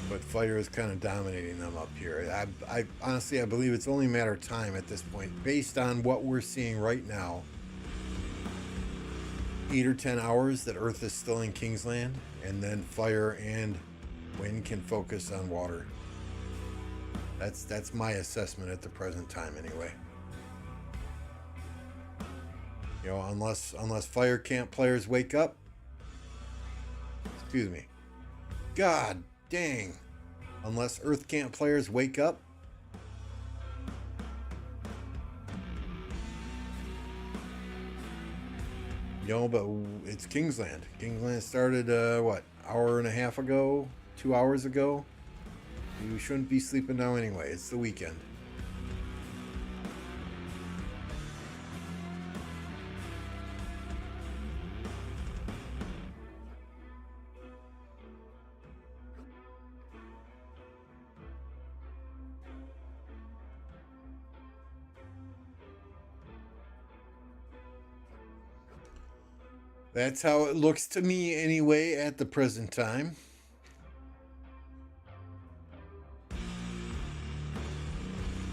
But fire is kind of dominating them up here. I honestly, I believe it's only a matter of time at this point, based on what we're seeing right now. 8 or 10 hours that Earth is still in Kingsland, and then fire and wind can focus on water. That's my assessment at the present time, anyway. You know, unless fire camp players wake up. Excuse me. God dang. Unless Earth camp players wake up. You know, but it's Kingsland. Kingsland started, what, hour and a half ago? 2 hours ago? You shouldn't be sleeping now anyway. It's the weekend. That's how it looks to me anyway at the present time.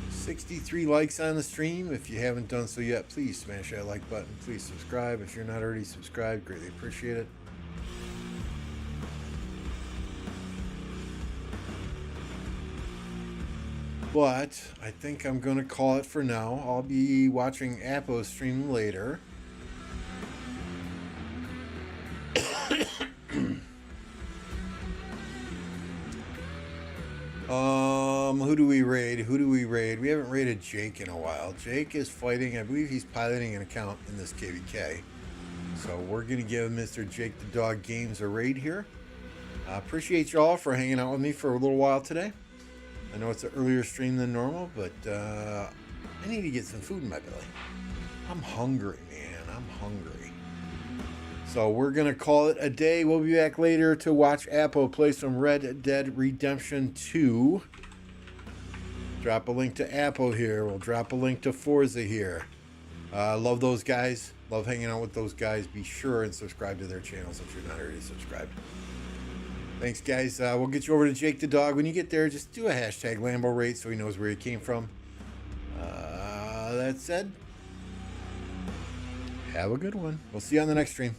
$63 likes on the stream. If you haven't done so yet, please smash that like button. Please subscribe. If you're not already subscribed, greatly appreciate it. But I think I'm going to call it for now. I'll be watching Apo's stream later. Who do we raid? Who do we raid? We haven't raided Jake in a while. Jake is fighting, I believe he's piloting an account in this KvK. So we're going to give Mr. Jake the Dog Games a raid here. I appreciate y'all for hanging out with me for a little while today. I know it's an earlier stream than normal, but I need to get some food in my belly. I'm hungry, man. I'm hungry. So we're going to call it a day. We'll be back later to watch Apo play some Red Dead Redemption 2. Drop a link to Apo here. We'll drop a link to Forza here. Love those guys. Love hanging out with those guys. Be sure and subscribe to their channels if you're not already subscribed. Thanks, guys. We'll get you over to Jake the Dog. When you get there, just do a hashtag Lambo raid so he knows where you came from. That said, have a good one. We'll see you on the next stream.